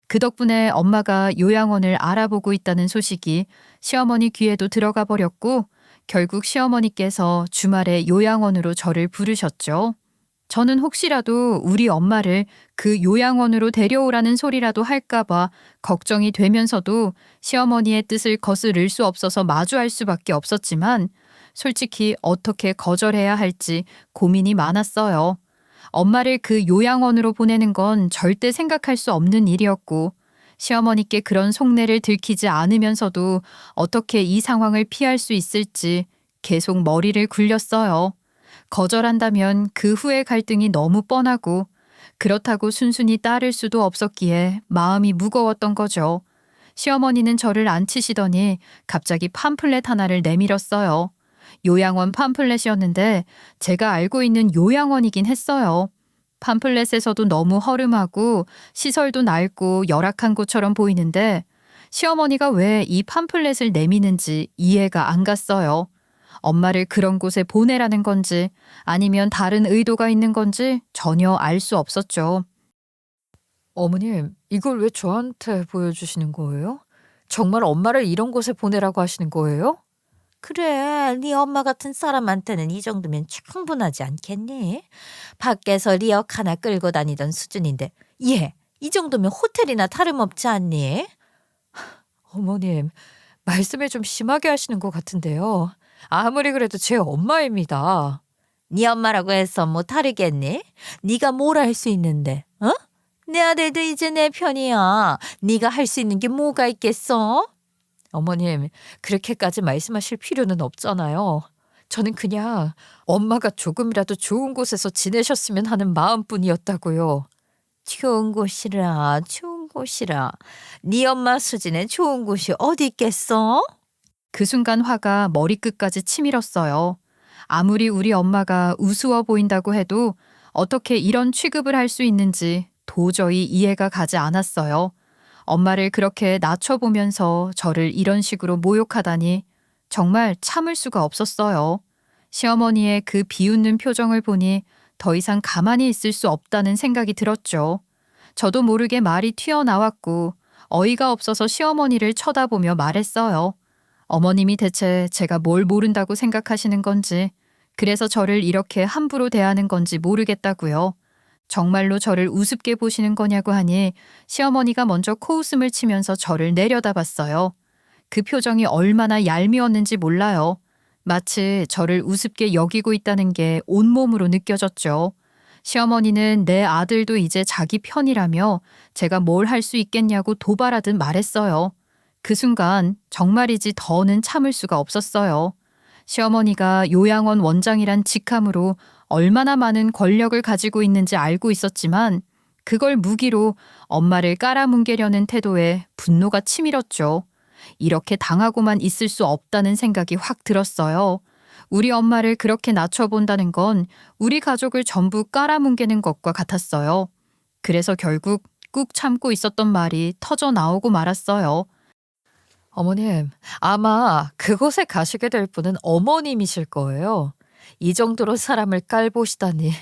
그 덕분에 엄마가 요양원을 알아보고 있다는 소식이 시어머니 귀에도 들어가 버렸고 결국 시어머니께서 주말에 요양원으로 저를 부르셨죠. 저는 혹시라도 우리 엄마를 그 요양원으로 데려오라는 소리라도 할까봐 걱정이 되면서도 시어머니의 뜻을 거스를 수 없어서 마주할 수밖에 없었지만 솔직히 어떻게 거절해야 할지 고민이 많았어요. 엄마를 그 요양원으로 보내는 건 절대 생각할 수 없는 일이었고 시어머니께 그런 속내를 들키지 않으면서도 어떻게 이 상황을 피할 수 있을지 계속 머리를 굴렸어요. 거절한다면 그 후의 갈등이 너무 뻔하고 그렇다고 순순히 따를 수도 없었기에 마음이 무거웠던 거죠. 시어머니는 저를 안 치시더니 갑자기 팜플렛 하나를 내밀었어요. 요양원 팜플렛이었는데 제가 알고 있는 요양원이긴 했어요. 팜플렛에서도 너무 허름하고 시설도 낡고 열악한 곳처럼 보이는데 시어머니가 왜 이 팜플렛을 내미는지 이해가 안 갔어요. 엄마를 그런 곳에 보내라는 건지 아니면 다른 의도가 있는 건지 전혀 알 수 없었죠. 어머님, 이걸 왜 저한테 보여주시는 거예요? 정말 엄마를 이런 곳에 보내라고 하시는 거예요? 그래, 네 엄마 같은 사람한테는 이 정도면 충분하지 않겠니? 밖에서 리역 하나 끌고 다니던 수준인데 이 정도면 호텔이나 다름없지 않니? 어머님, 말씀을 좀 심하게 하시는 것 같은데요. 아무리 그래도 제 엄마입니다. 네 엄마라고 해서 뭐 다르겠니? 네가 뭘 할 수 있는데, 어? 내 아들도 이제 내 편이야. 네가 할 수 있는 게 뭐가 있겠어? 어머님, 그렇게까지 말씀하실 필요는 없잖아요. 저는 그냥 엄마가 조금이라도 좋은 곳에서 지내셨으면 하는 마음뿐이었다고요. 좋은 곳이라, 좋은 곳이라. 네 엄마 수준에 좋은 곳이 어디 있겠어? 그 순간 화가 머리끝까지 치밀었어요. 아무리 우리 엄마가 우스워 보인다고 해도 어떻게 이런 취급을 할 수 있는지 도저히 이해가 가지 않았어요. 엄마를 그렇게 낮춰보면서 저를 이런 식으로 모욕하다니 정말 참을 수가 없었어요. 시어머니의 그 비웃는 표정을 보니 더 이상 가만히 있을 수 없다는 생각이 들었죠. 저도 모르게 말이 튀어나왔고 어이가 없어서 시어머니를 쳐다보며 말했어요. 어머님이 대체 제가 뭘 모른다고 생각하시는 건지, 그래서 저를 이렇게 함부로 대하는 건지 모르겠다고요. 정말로 저를 우습게 보시는 거냐고 하니 시어머니가 먼저 코웃음을 치면서 저를 내려다봤어요. 그 표정이 얼마나 얄미웠는지 몰라요. 마치 저를 우습게 여기고 있다는 게 온몸으로 느껴졌죠. 시어머니는 내 아들도 이제 자기 편이라며 제가 뭘 할 수 있겠냐고 도발하듯 말했어요. 그 순간 정말이지 더는 참을 수가 없었어요. 시어머니가 요양원 원장이란 직함으로 얼마나 많은 권력을 가지고 있는지 알고 있었지만 그걸 무기로 엄마를 깔아뭉개려는 태도에 분노가 치밀었죠. 이렇게 당하고만 있을 수 없다는 생각이 확 들었어요. 우리 엄마를 그렇게 낮춰본다는 건 우리 가족을 전부 깔아뭉개는 것과 같았어요. 그래서 결국 꾹 참고 있었던 말이 터져 나오고 말았어요. 어머님, 아마 그곳에 가시게 될 분은 어머님이실 거예요. 이 정도로 사람을 깔보시다니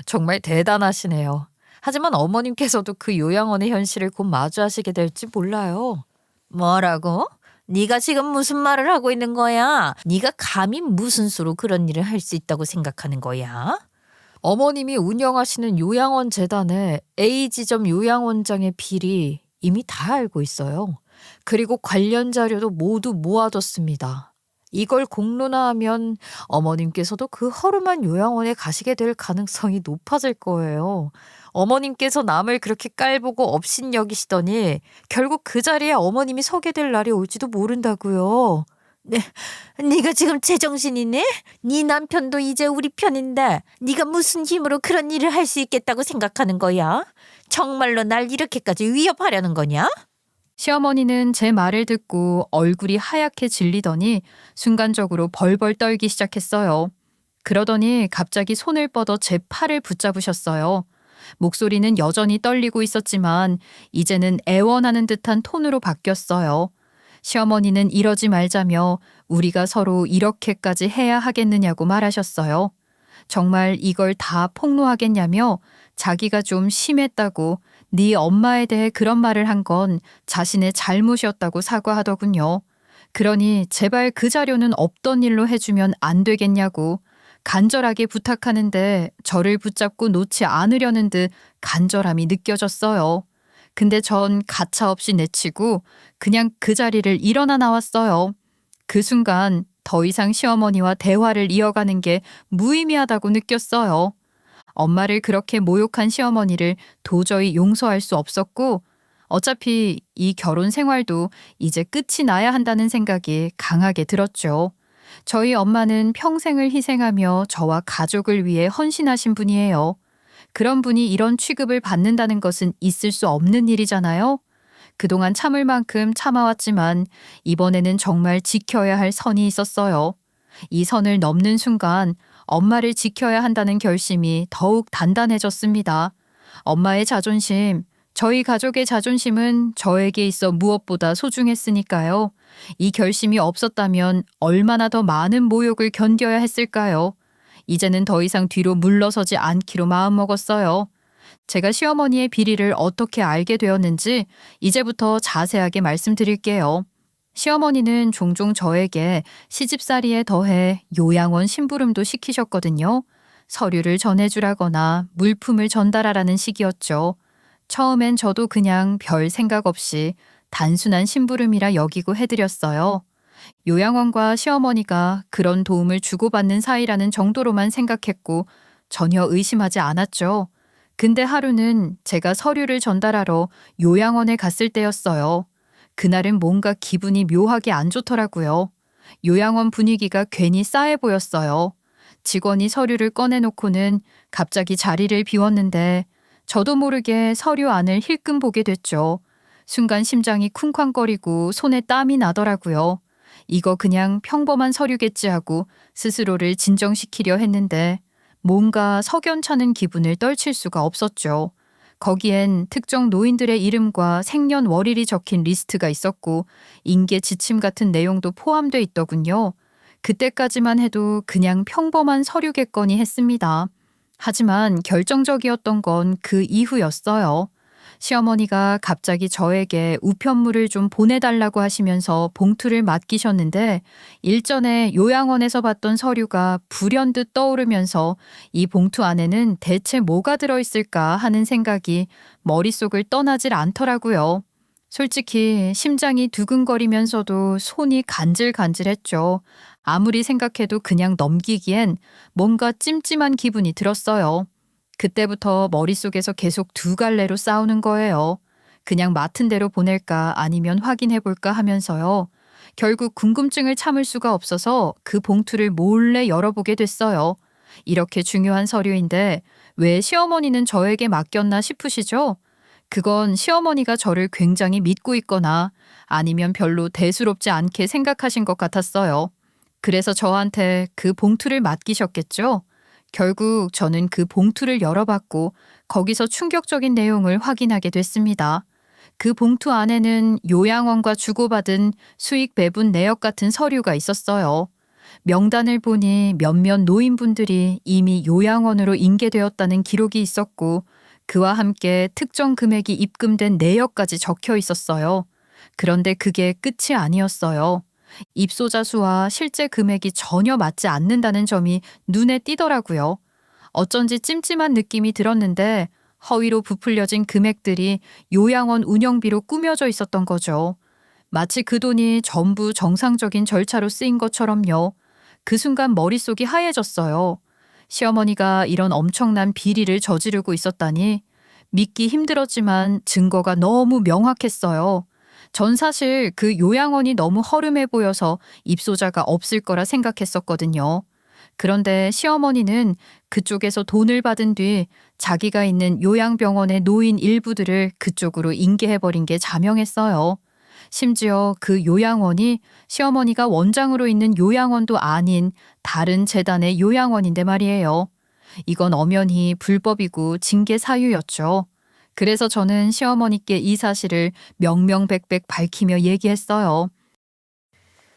정말 대단하시네요. 하지만 어머님께서도 그 요양원의 현실을 곧 마주하시게 될지 몰라요. 뭐라고? 네가 지금 무슨 말을 하고 있는 거야? 네가 감히 무슨 수로 그런 일을 할 수 있다고 생각하는 거야? 어머님이 운영하시는 요양원 재단의 A지점 요양원장의 비리 이미 다 알고 있어요. 그리고 관련 자료도 모두 모아뒀습니다. 이걸 공론화하면 어머님께서도 그 허름한 요양원에 가시게 될 가능성이 높아질 거예요. 어머님께서 남을 그렇게 깔보고 업신여기시더니 결국 그 자리에 어머님이 서게 될 날이 올지도 모른다고요. 네, 네가 지금 제정신이니? 네 남편도 이제 우리 편인데 네가 무슨 힘으로 그런 일을 할 수 있겠다고 생각하는 거야? 정말로 날 이렇게까지 위협하려는 거냐? 시어머니는 제 말을 듣고 얼굴이 하얗게 질리더니 순간적으로 벌벌 떨기 시작했어요. 그러더니 갑자기 손을 뻗어 제 팔을 붙잡으셨어요. 목소리는 여전히 떨리고 있었지만 이제는 애원하는 듯한 톤으로 바뀌었어요. 시어머니는 이러지 말자며 우리가 서로 이렇게까지 해야 하겠느냐고 말하셨어요. 정말 이걸 다 폭로하겠냐며 자기가 좀 심했다고 네 엄마에 대해 그런 말을 한 건 자신의 잘못이었다고 사과하더군요. 그러니 제발 그 자료는 없던 일로 해주면 안 되겠냐고 간절하게 부탁하는데 저를 붙잡고 놓지 않으려는 듯 간절함이 느껴졌어요. 근데 전 가차없이 내치고 그냥 그 자리를 일어나 나왔어요. 그 순간 더 이상 시어머니와 대화를 이어가는 게 무의미하다고 느꼈어요. 엄마를 그렇게 모욕한 시어머니를 도저히 용서할 수 없었고 어차피 이 결혼 생활도 이제 끝이 나야 한다는 생각이 강하게 들었죠. 저희 엄마는 평생을 희생하며 저와 가족을 위해 헌신하신 분이에요. 그런 분이 이런 취급을 받는다는 것은 있을 수 없는 일이잖아요. 그동안 참을 만큼 참아왔지만 이번에는 정말 지켜야 할 선이 있었어요. 이 선을 넘는 순간 엄마를 지켜야 한다는 결심이 더욱 단단해졌습니다. 엄마의 자존심, 저희 가족의 자존심은 저에게 있어 무엇보다 소중했으니까요. 이 결심이 없었다면 얼마나 더 많은 모욕을 견뎌야 했을까요? 이제는 더 이상 뒤로 물러서지 않기로 마음먹었어요. 제가 시어머니의 비리를 어떻게 알게 되었는지 이제부터 자세하게 말씀드릴게요. 시어머니는 종종 저에게 시집살이에 더해 요양원 심부름도 시키셨거든요. 서류를 전해주라거나 물품을 전달하라는 식이었죠. 처음엔 저도 그냥 별 생각 없이 단순한 심부름이라 여기고 해드렸어요. 요양원과 시어머니가 그런 도움을 주고받는 사이라는 정도로만 생각했고 전혀 의심하지 않았죠. 근데 하루는 제가 서류를 전달하러 요양원에 갔을 때였어요. 그날은 뭔가 기분이 묘하게 안 좋더라고요. 요양원 분위기가 괜히 싸해 보였어요. 직원이 서류를 꺼내놓고는 갑자기 자리를 비웠는데 저도 모르게 서류 안을 힐끔 보게 됐죠. 순간 심장이 쿵쾅거리고 손에 땀이 나더라고요. 이거 그냥 평범한 서류겠지 하고 스스로를 진정시키려 했는데 뭔가 석연찮은 기분을 떨칠 수가 없었죠. 거기엔 특정 노인들의 이름과 생년월일이 적힌 리스트가 있었고 인계 지침 같은 내용도 포함돼 있더군요. 그때까지만 해도 그냥 평범한 서류겠거니 했습니다. 하지만 결정적이었던 건 그 이후였어요. 시어머니가 갑자기 저에게 우편물을 좀 보내달라고 하시면서 봉투를 맡기셨는데 일전에 요양원에서 봤던 서류가 불현듯 떠오르면서 이 봉투 안에는 대체 뭐가 들어있을까 하는 생각이 머릿속을 떠나질 않더라고요. 솔직히 심장이 두근거리면서도 손이 간질간질했죠. 아무리 생각해도 그냥 넘기기엔 뭔가 찜찜한 기분이 들었어요. 그때부터 머릿속에서 계속 두 갈래로 싸우는 거예요. 그냥 맡은 대로 보낼까 아니면 확인해볼까 하면서요. 결국 궁금증을 참을 수가 없어서 그 봉투를 몰래 열어보게 됐어요. 이렇게 중요한 서류인데 왜 시어머니는 저에게 맡겼나 싶으시죠? 그건 시어머니가 저를 굉장히 믿고 있거나 아니면 별로 대수롭지 않게 생각하신 것 같았어요. 그래서 저한테 그 봉투를 맡기셨겠죠? 결국 저는 그 봉투를 열어봤고 거기서 충격적인 내용을 확인하게 됐습니다. 그 봉투 안에는 요양원과 주고받은 수익 배분 내역 같은 서류가 있었어요. 명단을 보니 몇몇 노인분들이 이미 요양원으로 인계되었다는 기록이 있었고 그와 함께 특정 금액이 입금된 내역까지 적혀 있었어요. 그런데 그게 끝이 아니었어요. 입소자 수와 실제 금액이 전혀 맞지 않는다는 점이 눈에 띄더라고요. 어쩐지 찜찜한 느낌이 들었는데 허위로 부풀려진 금액들이 요양원 운영비로 꾸며져 있었던 거죠. 마치 그 돈이 전부 정상적인 절차로 쓰인 것처럼요. 그 순간 머릿속이 하얘졌어요. 시어머니가 이런 엄청난 비리를 저지르고 있었다니 믿기 힘들었지만 증거가 너무 명확했어요. 전 사실 그 요양원이 너무 허름해 보여서 입소자가 없을 거라 생각했었거든요. 그런데 시어머니는 그쪽에서 돈을 받은 뒤 자기가 있는 요양병원의 노인 일부들을 그쪽으로 인계해버린 게 자명했어요. 심지어 그 요양원이 시어머니가 원장으로 있는 요양원도 아닌 다른 재단의 요양원인데 말이에요. 이건 엄연히 불법이고 징계 사유였죠. 그래서 저는 시어머니께 이 사실을 명명백백 밝히며 얘기했어요.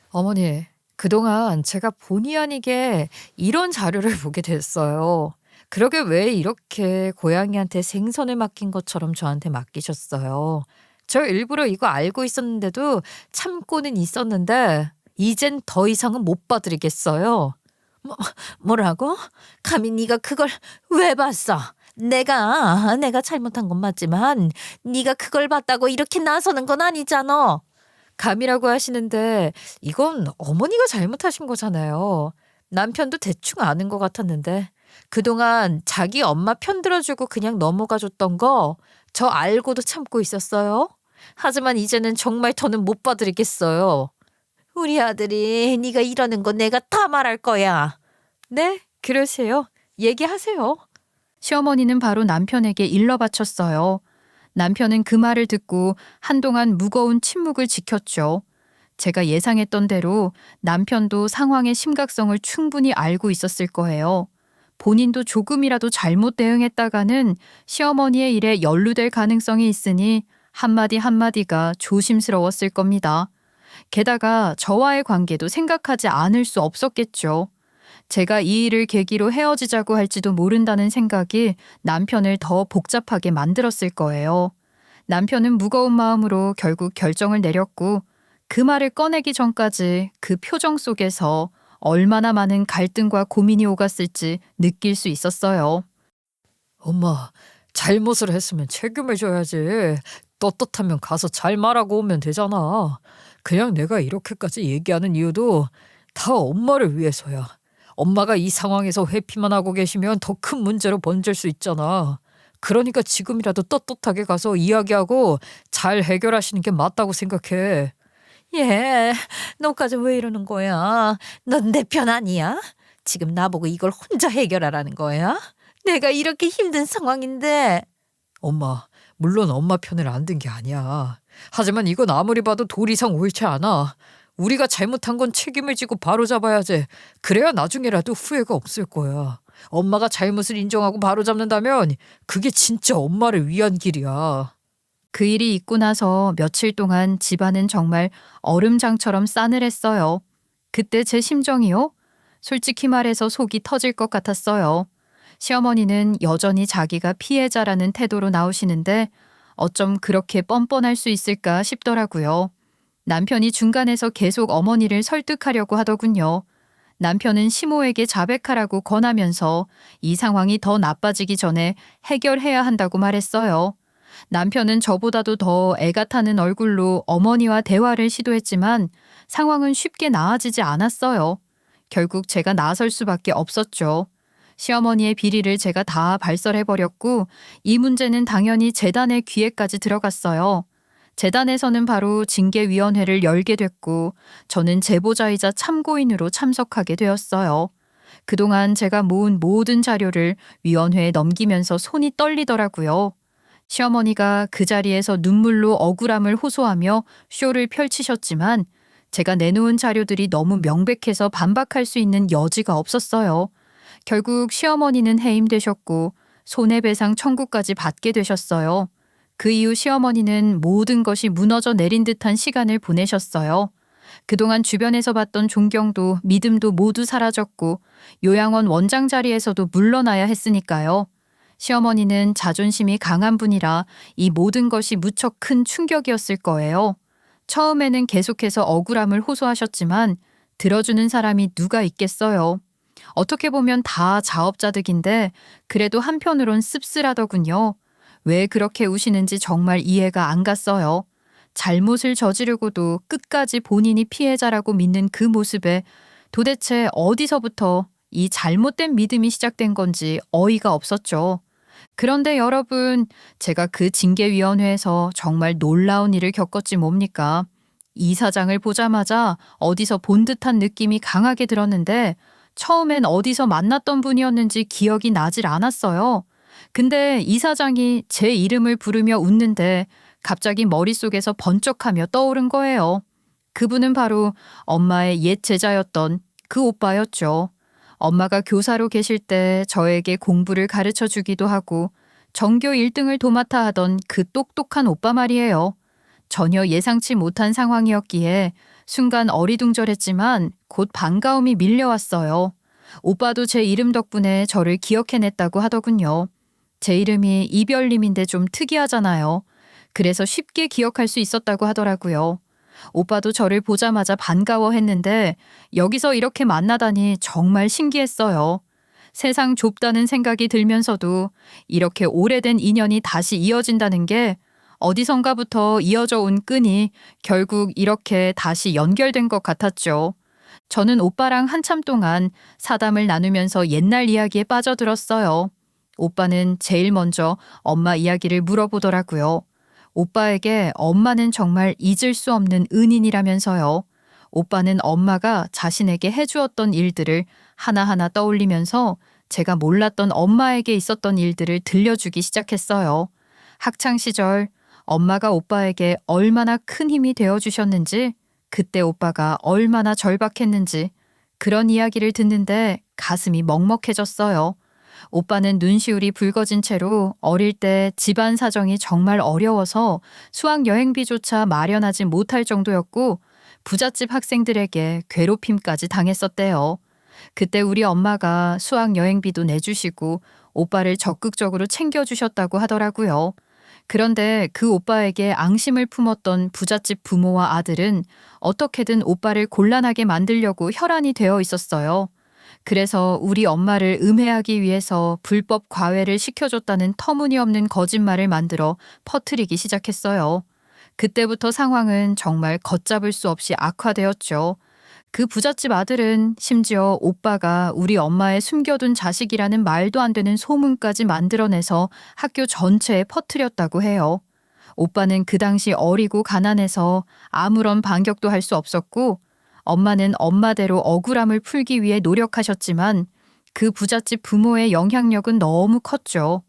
어머니, 그동안 제가 본의 아니게 이런 자료를 보게 됐어요. 그러게 왜 이렇게 고양이한테 생선을 맡긴 것처럼 저한테 맡기셨어요. 저 일부러 이거 알고 있었는데도 참고는 있었는데 이젠 더 이상은 못 봐드리겠어요. 뭐라고? 감히 네가 그걸 왜 봤어? 내가 잘못한 건 맞지만 네가 그걸 봤다고 이렇게 나서는 건 아니잖아. 감이라고 하시는데 이건 어머니가 잘못하신 거잖아요. 남편도 대충 아는 것 같았는데 그동안 자기 엄마 편 들어주고 그냥 넘어가줬던 거 저 알고도 참고 있었어요. 하지만 이제는 정말 더는 못 봐드리겠어요. 우리 아들이 네가 이러는 거 내가 다 말할 거야. 네, 그러세요. 얘기하세요. 시어머니는 바로 남편에게 일러 바쳤어요. 남편은 그 말을 듣고 한동안 무거운 침묵을 지켰죠. 제가 예상했던 대로 남편도 상황의 심각성을 충분히 알고 있었을 거예요. 본인도 조금이라도 잘못 대응했다가는 시어머니의 일에 연루될 가능성이 있으니 한마디 한마디가 조심스러웠을 겁니다. 게다가 저와의 관계도 생각하지 않을 수 없었겠죠. 제가 이 일을 계기로 헤어지자고 할지도 모른다는 생각이 남편을 더 복잡하게 만들었을 거예요. 남편은 무거운 마음으로 결국 결정을 내렸고 그 말을 꺼내기 전까지 그 표정 속에서 얼마나 많은 갈등과 고민이 오갔을지 느낄 수 있었어요. 엄마, 잘못을 했으면 책임을 져야지. 떳떳하면 가서 잘 말하고 오면 되잖아. 그냥 내가 이렇게까지 얘기하는 이유도 다 엄마를 위해서야. 엄마가 이 상황에서 회피만 하고 계시면 더 큰 문제로 번질 수 있잖아. 그러니까 지금이라도 떳떳하게 가서 이야기하고 잘 해결하시는 게 맞다고 생각해. 얘, 너까지 왜 이러는 거야? 넌 내 편 아니야? 지금 나보고 이걸 혼자 해결하라는 거야? 내가 이렇게 힘든 상황인데. 엄마, 물론 엄마 편을 안 든 게 아니야. 하지만 이건 아무리 봐도 도리 이상 옳지 않아. 우리가 잘못한 건 책임을 지고 바로잡아야지. 그래야 나중에라도 후회가 없을 거야. 엄마가 잘못을 인정하고 바로잡는다면 그게 진짜 엄마를 위한 길이야. 그 일이 있고 나서 며칠 동안 집안은 정말 얼음장처럼 싸늘했어요. 그때 제 심정이요? 솔직히 말해서 속이 터질 것 같았어요. 시어머니는 여전히 자기가 피해자라는 태도로 나오시는데 어쩜 그렇게 뻔뻔할 수 있을까 싶더라고요. 남편이 중간에서 계속 어머니를 설득하려고 하더군요. 남편은 시모에게 자백하라고 권하면서 이 상황이 더 나빠지기 전에 해결해야 한다고 말했어요. 남편은 저보다도 더 애가 타는 얼굴로 어머니와 대화를 시도했지만 상황은 쉽게 나아지지 않았어요. 결국 제가 나설 수밖에 없었죠. 시어머니의 비리를 제가 다 발설해버렸고 이 문제는 당연히 재단의 귀에까지 들어갔어요. 재단에서는 바로 징계위원회를 열게 됐고 저는 제보자이자 참고인으로 참석하게 되었어요. 그동안 제가 모은 모든 자료를 위원회에 넘기면서 손이 떨리더라고요. 시어머니가 그 자리에서 눈물로 억울함을 호소하며 쇼를 펼치셨지만 제가 내놓은 자료들이 너무 명백해서 반박할 수 있는 여지가 없었어요. 결국 시어머니는 해임되셨고 손해배상 청구까지 받게 되셨어요. 그 이후 시어머니는 모든 것이 무너져 내린 듯한 시간을 보내셨어요. 그동안 주변에서 봤던 존경도 믿음도 모두 사라졌고 요양원 원장 자리에서도 물러나야 했으니까요. 시어머니는 자존심이 강한 분이라 이 모든 것이 무척 큰 충격이었을 거예요. 처음에는 계속해서 억울함을 호소하셨지만 들어주는 사람이 누가 있겠어요. 어떻게 보면 다 자업자득인데 그래도 한편으론 씁쓸하더군요. 왜 그렇게 우시는지 정말 이해가 안 갔어요. 잘못을 저지르고도 끝까지 본인이 피해자라고 믿는 그 모습에 도대체 어디서부터 이 잘못된 믿음이 시작된 건지 어이가 없었죠. 그런데 여러분, 제가 그 징계위원회에서 정말 놀라운 일을 겪었지 뭡니까? 이사장을 보자마자 어디서 본 듯한 느낌이 강하게 들었는데 처음엔 어디서 만났던 분이었는지 기억이 나질 않았어요. 근데 이사장이 제 이름을 부르며 웃는데 갑자기 머릿속에서 번쩍하며 떠오른 거예요. 그분은 바로 엄마의 옛 제자였던 그 오빠였죠. 엄마가 교사로 계실 때 저에게 공부를 가르쳐 주기도 하고 전교 1등을 도맡아 하던 그 똑똑한 오빠 말이에요. 전혀 예상치 못한 상황이었기에 순간 어리둥절했지만 곧 반가움이 밀려왔어요. 오빠도 제 이름 덕분에 저를 기억해냈다고 하더군요. 제 이름이 이별님인데 좀 특이하잖아요. 그래서 쉽게 기억할 수 있었다고 하더라고요. 오빠도 저를 보자마자 반가워했는데 여기서 이렇게 만나다니 정말 신기했어요. 세상 좁다는 생각이 들면서도 이렇게 오래된 인연이 다시 이어진다는 게 어디선가부터 이어져 온 끈이 결국 이렇게 다시 연결된 것 같았죠. 저는 오빠랑 한참 동안 사담을 나누면서 옛날 이야기에 빠져들었어요. 오빠는 제일 먼저 엄마 이야기를 물어보더라고요. 오빠에게 엄마는 정말 잊을 수 없는 은인이라면서요. 오빠는 엄마가 자신에게 해주었던 일들을 하나하나 떠올리면서 제가 몰랐던 엄마에게 있었던 일들을 들려주기 시작했어요. 학창시절 엄마가 오빠에게 얼마나 큰 힘이 되어주셨는지, 그때 오빠가 얼마나 절박했는지 그런 이야기를 듣는데 가슴이 먹먹해졌어요. 오빠는 눈시울이 붉어진 채로 어릴 때 집안 사정이 정말 어려워서 수학여행비조차 마련하지 못할 정도였고 부잣집 학생들에게 괴롭힘까지 당했었대요. 그때 우리 엄마가 수학여행비도 내주시고 오빠를 적극적으로 챙겨주셨다고 하더라고요. 그런데 그 오빠에게 앙심을 품었던 부잣집 부모와 아들은 어떻게든 오빠를 곤란하게 만들려고 혈안이 되어 있었어요. 그래서 우리 엄마를 음해하기 위해서 불법 과외를 시켜줬다는 터무니없는 거짓말을 만들어 퍼뜨리기 시작했어요. 그때부터 상황은 정말 걷잡을 수 없이 악화되었죠. 그 부잣집 아들은 심지어 오빠가 우리 엄마의 숨겨둔 자식이라는 말도 안 되는 소문까지 만들어내서 학교 전체에 퍼뜨렸다고 해요. 오빠는 그 당시 어리고 가난해서 아무런 반격도 할 수 없었고 엄마는 엄마대로 억울함을 풀기 위해 노력하셨지만 그 부잣집 부모의 영향력은 너무 컸죠.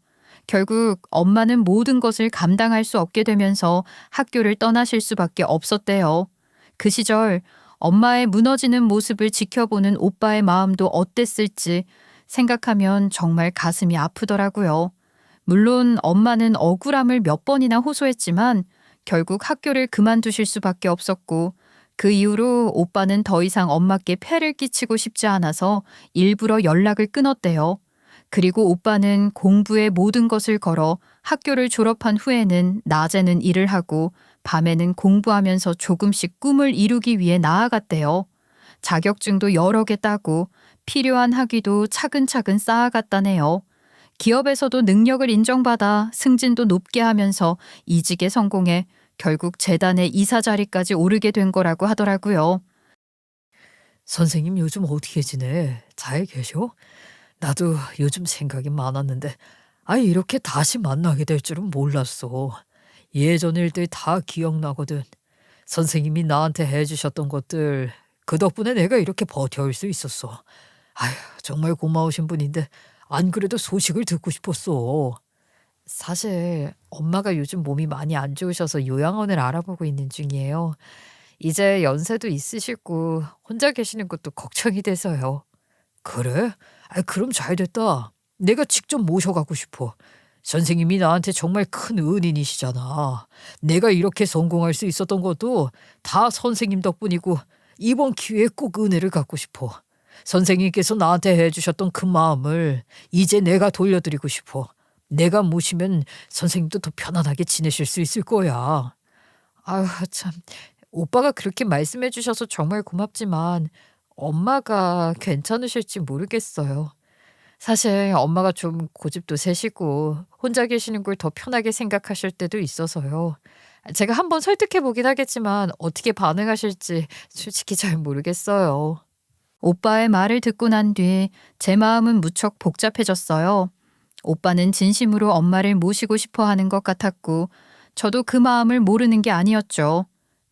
결국 엄마는 모든 것을 감당할 수 없게 되면서 학교를 떠나실 수밖에 없었대요. 그 시절 엄마의 무너지는 모습을 지켜보는 오빠의 마음도 어땠을지 생각하면 정말 가슴이 아프더라고요. 물론 엄마는 억울함을 몇 번이나 호소했지만 결국 학교를 그만두실 수밖에 없었고 그 이후로 오빠는 더 이상 엄마께 폐를 끼치고 싶지 않아서 일부러 연락을 끊었대요. 그리고 오빠는 공부에 모든 것을 걸어 학교를 졸업한 후에는 낮에는 일을 하고 밤에는 공부하면서 조금씩 꿈을 이루기 위해 나아갔대요. 자격증도 여러 개 따고 필요한 학위도 차근차근 쌓아갔다네요. 기업에서도 능력을 인정받아 승진도 높게 하면서 이직에 성공해 결국 재단의 이사 자리까지 오르게 된 거라고 하더라고요. 선생님 요즘 어떻게 지내? 잘 계셔? 나도 요즘 생각이 많았는데 이렇게 다시 만나게 될 줄은 몰랐어. 예전 일들 다 기억나거든. 선생님이 나한테 해주셨던 것들 그 덕분에 내가 이렇게 버텨올 수 있었어. 아휴 정말 고마우신 분인데 안 그래도 소식을 듣고 싶었어. 사실 엄마가 요즘 몸이 많이 안 좋으셔서 요양원을 알아보고 있는 중이에요. 이제 연세도 있으시고 혼자 계시는 것도 걱정이 돼서요. 그래? 그럼 잘 됐다. 내가 직접 모셔가고 싶어. 선생님이 나한테 정말 큰 은인이시잖아. 내가 이렇게 성공할 수 있었던 것도 다 선생님 덕분이고 이번 기회에 꼭 은혜를 갚고 싶어. 선생님께서 나한테 해주셨던 그 마음을 이제 내가 돌려드리고 싶어. 내가 모시면 선생님도 더 편안하게 지내실 수 있을 거야. 아유 참, 오빠가 그렇게 말씀해 주셔서 정말 고맙지만 엄마가 괜찮으실지 모르겠어요. 사실 엄마가 좀 고집도 세시고 혼자 계시는 걸 더 편하게 생각하실 때도 있어서요. 제가 한번 설득해 보긴 하겠지만 어떻게 반응하실지 솔직히 잘 모르겠어요. 오빠의 말을 듣고 난 뒤 제 마음은 무척 복잡해졌어요. 오빠는 진심으로 엄마를 모시고 싶어 하는 것 같았고, 저도 그 마음을 모르는 게 아니었죠.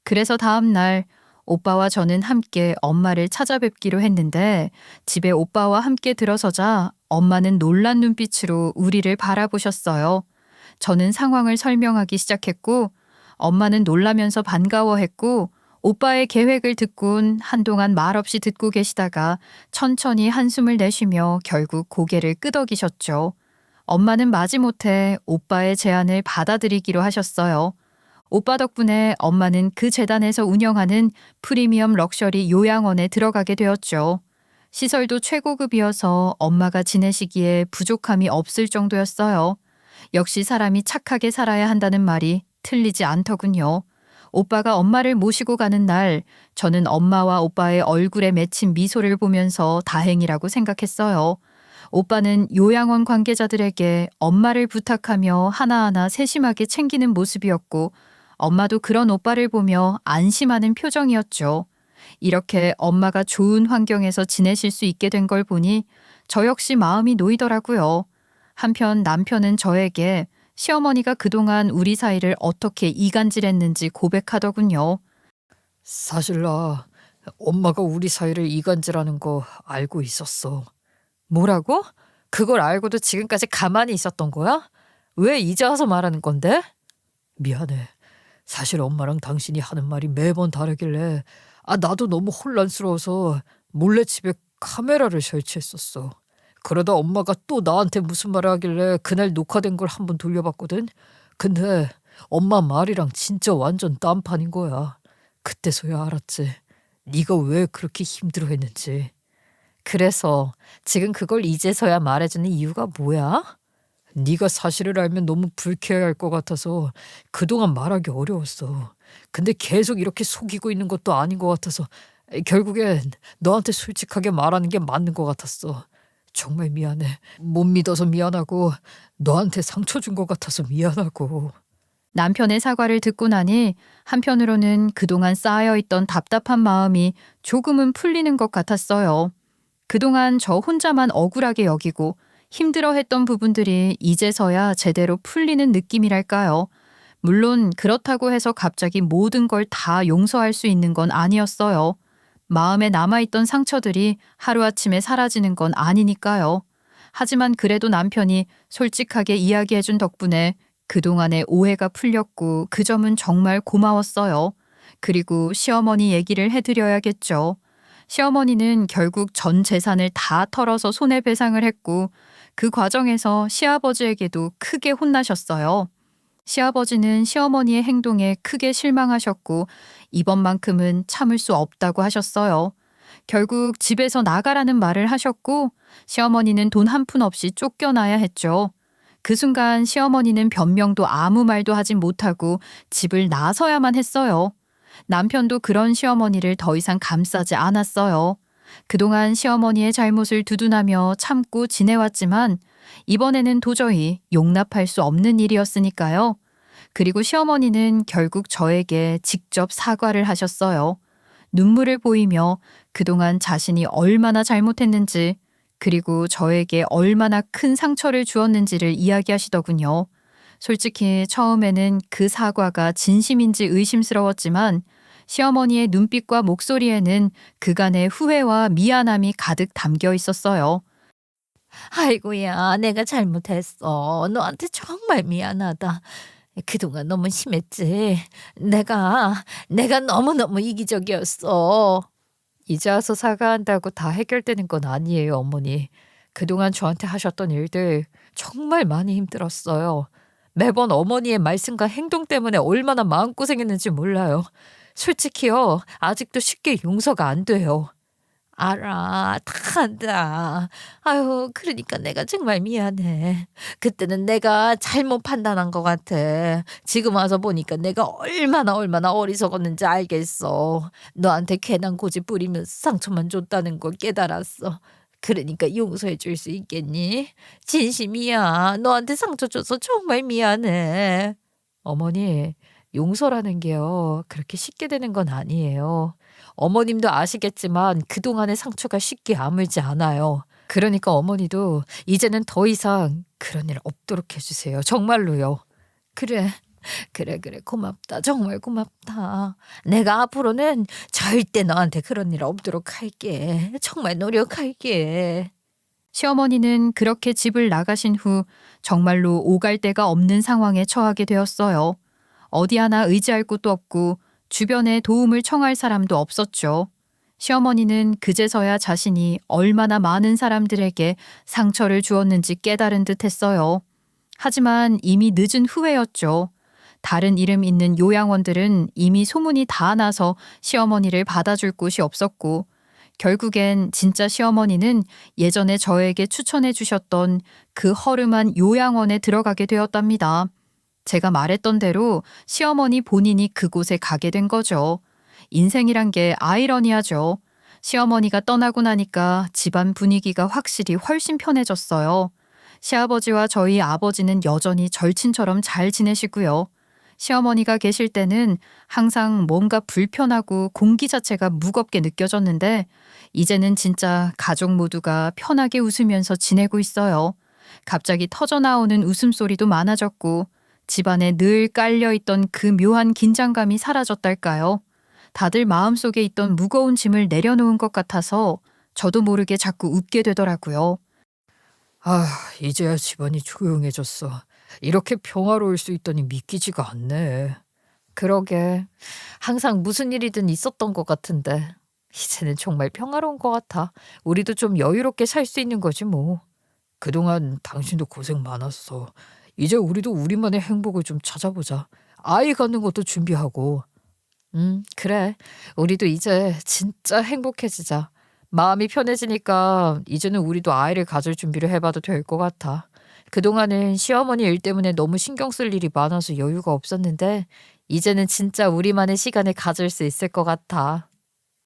그래서 다음 날 오빠와 저는 함께 엄마를 찾아뵙기로 했는데, 집에 오빠와 함께 들어서자 엄마는 놀란 눈빛으로 우리를 바라보셨어요. 저는 상황을 설명하기 시작했고, 엄마는 놀라면서 반가워했고, 오빠의 계획을 듣곤 한동안 말없이 듣고 계시다가 천천히 한숨을 내쉬며 결국 고개를 끄덕이셨죠. 엄마는 마지못해 오빠의 제안을 받아들이기로 하셨어요. 오빠 덕분에 엄마는 그 재단에서 운영하는 프리미엄 럭셔리 요양원에 들어가게 되었죠. 시설도 최고급이어서 엄마가 지내시기에 부족함이 없을 정도였어요. 역시 사람이 착하게 살아야 한다는 말이 틀리지 않더군요. 오빠가 엄마를 모시고 가는 날, 저는 엄마와 오빠의 얼굴에 맺힌 미소를 보면서 다행이라고 생각했어요. 오빠는 요양원 관계자들에게 엄마를 부탁하며 하나하나 세심하게 챙기는 모습이었고, 엄마도 그런 오빠를 보며 안심하는 표정이었죠. 이렇게 엄마가 좋은 환경에서 지내실 수 있게 된 걸 보니 저 역시 마음이 놓이더라고요. 한편 남편은 저에게 시어머니가 그동안 우리 사이를 어떻게 이간질했는지 고백하더군요. 사실 나 엄마가 우리 사이를 이간질하는 거 알고 있었어. 뭐라고? 그걸 알고도 지금까지 가만히 있었던 거야? 왜 이제 와서 말하는 건데? 미안해. 사실 엄마랑 당신이 하는 말이 매번 다르길래 나도 너무 혼란스러워서 몰래 집에 카메라를 설치했었어. 그러다 엄마가 또 나한테 무슨 말을 하길래 그날 녹화된 걸 한번 돌려봤거든. 근데 엄마 말이랑 진짜 완전 딴판인 거야. 그때서야 알았지. 네가 왜 그렇게 힘들어했는지. 그래서 지금 그걸 이제서야 말해주는 이유가 뭐야? 네가 사실을 알면 너무 불쾌할 것 같아서 그동안 말하기 어려웠어. 근데 계속 이렇게 속이고 있는 것도 아닌 것 같아서 결국엔 너한테 솔직하게 말하는 게 맞는 것 같았어. 정말 미안해. 못 믿어서 미안하고 너한테 상처 준 것 같아서 미안하고. 남편의 사과를 듣고 나니 한편으로는 그동안 쌓여있던 답답한 마음이 조금은 풀리는 것 같았어요. 그동안 저 혼자만 억울하게 여기고 힘들어했던 부분들이 이제서야 제대로 풀리는 느낌이랄까요. 물론 그렇다고 해서 갑자기 모든 걸 다 용서할 수 있는 건 아니었어요. 마음에 남아있던 상처들이 하루아침에 사라지는 건 아니니까요. 하지만 그래도 남편이 솔직하게 이야기해준 덕분에 그동안의 오해가 풀렸고 그 점은 정말 고마웠어요. 그리고 시어머니 얘기를 해드려야겠죠. 시어머니는 결국 전 재산을 다 털어서 손해배상을 했고 그 과정에서 시아버지에게도 크게 혼나셨어요. 시아버지는 시어머니의 행동에 크게 실망하셨고 이번만큼은 참을 수 없다고 하셨어요. 결국 집에서 나가라는 말을 하셨고 시어머니는 돈 한 푼 없이 쫓겨나야 했죠. 그 순간 시어머니는 변명도 아무 말도 하지 못하고 집을 나서야만 했어요. 남편도 그런 시어머니를 더 이상 감싸지 않았어요. 그동안 시어머니의 잘못을 두둔하며 참고 지내왔지만 이번에는 도저히 용납할 수 없는 일이었으니까요. 그리고 시어머니는 결국 저에게 직접 사과를 하셨어요. 눈물을 보이며 그동안 자신이 얼마나 잘못했는지 그리고 저에게 얼마나 큰 상처를 주었는지를 이야기하시더군요. 솔직히 처음에는 그 사과가 진심인지 의심스러웠지만 시어머니의 눈빛과 목소리에는 그간의 후회와 미안함이 가득 담겨 있었어요. 아이고야, 내가 잘못했어. 너한테 정말 미안하다. 그동안 너무 심했지. 내가 너무너무 이기적이었어. 이제 와서 사과한다고 다 해결되는 건 아니에요, 어머니. 그동안 저한테 하셨던 일들 정말 많이 힘들었어요. 매번 어머니의 말씀과 행동 때문에 얼마나 마음고생했는지 몰라요. 솔직히요, 아직도 쉽게 용서가 안 돼요. 알아. 다 안다. 아유, 그러니까 내가 정말 미안해. 그때는 내가 잘못 판단한 것 같아. 지금 와서 보니까 내가 얼마나 어리석었는지 알겠어. 너한테 괜한 고집 부리면서 상처만 줬다는 걸 깨달았어. 그러니까 용서해 줄 수 있겠니? 진심이야. 너한테 상처 줘서 정말 미안해. 어머니, 용서라는 게요, 그렇게 쉽게 되는 건 아니에요. 어머님도 아시겠지만 그동안의 상처가 쉽게 아물지 않아요. 그러니까 어머니도 이제는 더 이상 그런 일 없도록 해주세요. 정말로요. 그래. 고맙다. 정말 고맙다. 내가 앞으로는 절대 너한테 그런 일 없도록 할게. 정말 노력할게. 시어머니는 그렇게 집을 나가신 후 정말로 오갈 데가 없는 상황에 처하게 되었어요. 어디 하나 의지할 곳도 없고 주변에 도움을 청할 사람도 없었죠. 시어머니는 그제서야 자신이 얼마나 많은 사람들에게 상처를 주었는지 깨달은 듯 했어요. 하지만 이미 늦은 후회였죠. 다른 이름 있는 요양원들은 이미 소문이 다 나서 시어머니를 받아줄 곳이 없었고, 결국엔 진짜 시어머니는 예전에 저에게 추천해 주셨던 그 허름한 요양원에 들어가게 되었답니다. 제가 말했던 대로 시어머니 본인이 그곳에 가게 된 거죠. 인생이란 게 아이러니하죠. 시어머니가 떠나고 나니까 집안 분위기가 확실히 훨씬 편해졌어요. 시아버지와 저희 아버지는 여전히 절친처럼 잘 지내시고요. 시어머니가 계실 때는 항상 뭔가 불편하고 공기 자체가 무겁게 느껴졌는데, 이제는 진짜 가족 모두가 편하게 웃으면서 지내고 있어요. 갑자기 터져나오는 웃음소리도 많아졌고, 집안에 늘 깔려있던 그 묘한 긴장감이 사라졌달까요? 다들 마음속에 있던 무거운 짐을 내려놓은 것 같아서 저도 모르게 자꾸 웃게 되더라고요. 아, 이제야 집안이 조용해졌어. 이렇게 평화로울 수 있다니 믿기지가 않네. 그러게. 항상 무슨 일이든 있었던 것 같은데 이제는 정말 평화로운 것 같아. 우리도 좀 여유롭게 살 수 있는 거지 뭐. 그동안 당신도 고생 많았어. 이제 우리도 우리만의 행복을 좀 찾아보자. 아이 갖는 것도 준비하고. 그래. 우리도 이제 진짜 행복해지자. 마음이 편해지니까 이제는 우리도 아이를 가질 준비를 해봐도 될 것 같아. 그동안은 시어머니 일 때문에 너무 신경 쓸 일이 많아서 여유가 없었는데 이제는 진짜 우리만의 시간을 가질 수 있을 것 같아.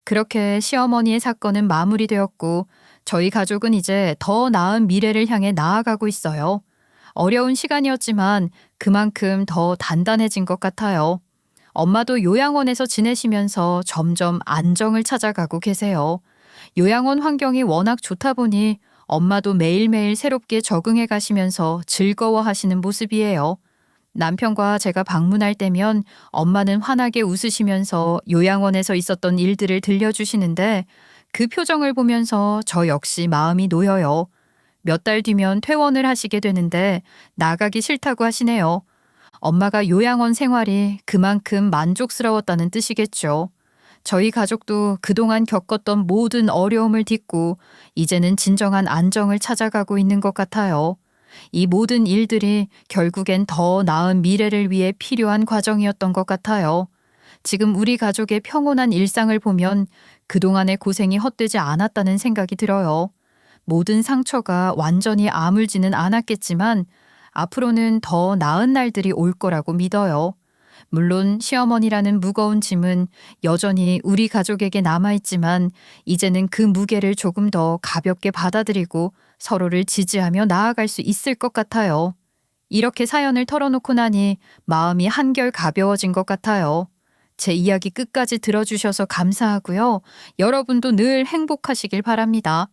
그렇게 시어머니의 사건은 마무리되었고, 저희 가족은 이제 더 나은 미래를 향해 나아가고 있어요. 어려운 시간이었지만 그만큼 더 단단해진 것 같아요. 엄마도 요양원에서 지내시면서 점점 안정을 찾아가고 계세요. 요양원 환경이 워낙 좋다 보니 엄마도 매일매일 새롭게 적응해 가시면서 즐거워하시는 모습이에요. 남편과 제가 방문할 때면 엄마는 환하게 웃으시면서 요양원에서 있었던 일들을 들려주시는데, 그 표정을 보면서 저 역시 마음이 놓여요. 몇 달 뒤면 퇴원을 하시게 되는데 나가기 싫다고 하시네요. 엄마가 요양원 생활이 그만큼 만족스러웠다는 뜻이겠죠. 저희 가족도 그동안 겪었던 모든 어려움을 딛고 이제는 진정한 안정을 찾아가고 있는 것 같아요. 이 모든 일들이 결국엔 더 나은 미래를 위해 필요한 과정이었던 것 같아요. 지금 우리 가족의 평온한 일상을 보면 그동안의 고생이 헛되지 않았다는 생각이 들어요. 모든 상처가 완전히 아물지는 않았겠지만 앞으로는 더 나은 날들이 올 거라고 믿어요. 물론 시어머니라는 무거운 짐은 여전히 우리 가족에게 남아있지만 이제는 그 무게를 조금 더 가볍게 받아들이고 서로를 지지하며 나아갈 수 있을 것 같아요. 이렇게 사연을 털어놓고 나니 마음이 한결 가벼워진 것 같아요. 제 이야기 끝까지 들어주셔서 감사하고요. 여러분도 늘 행복하시길 바랍니다.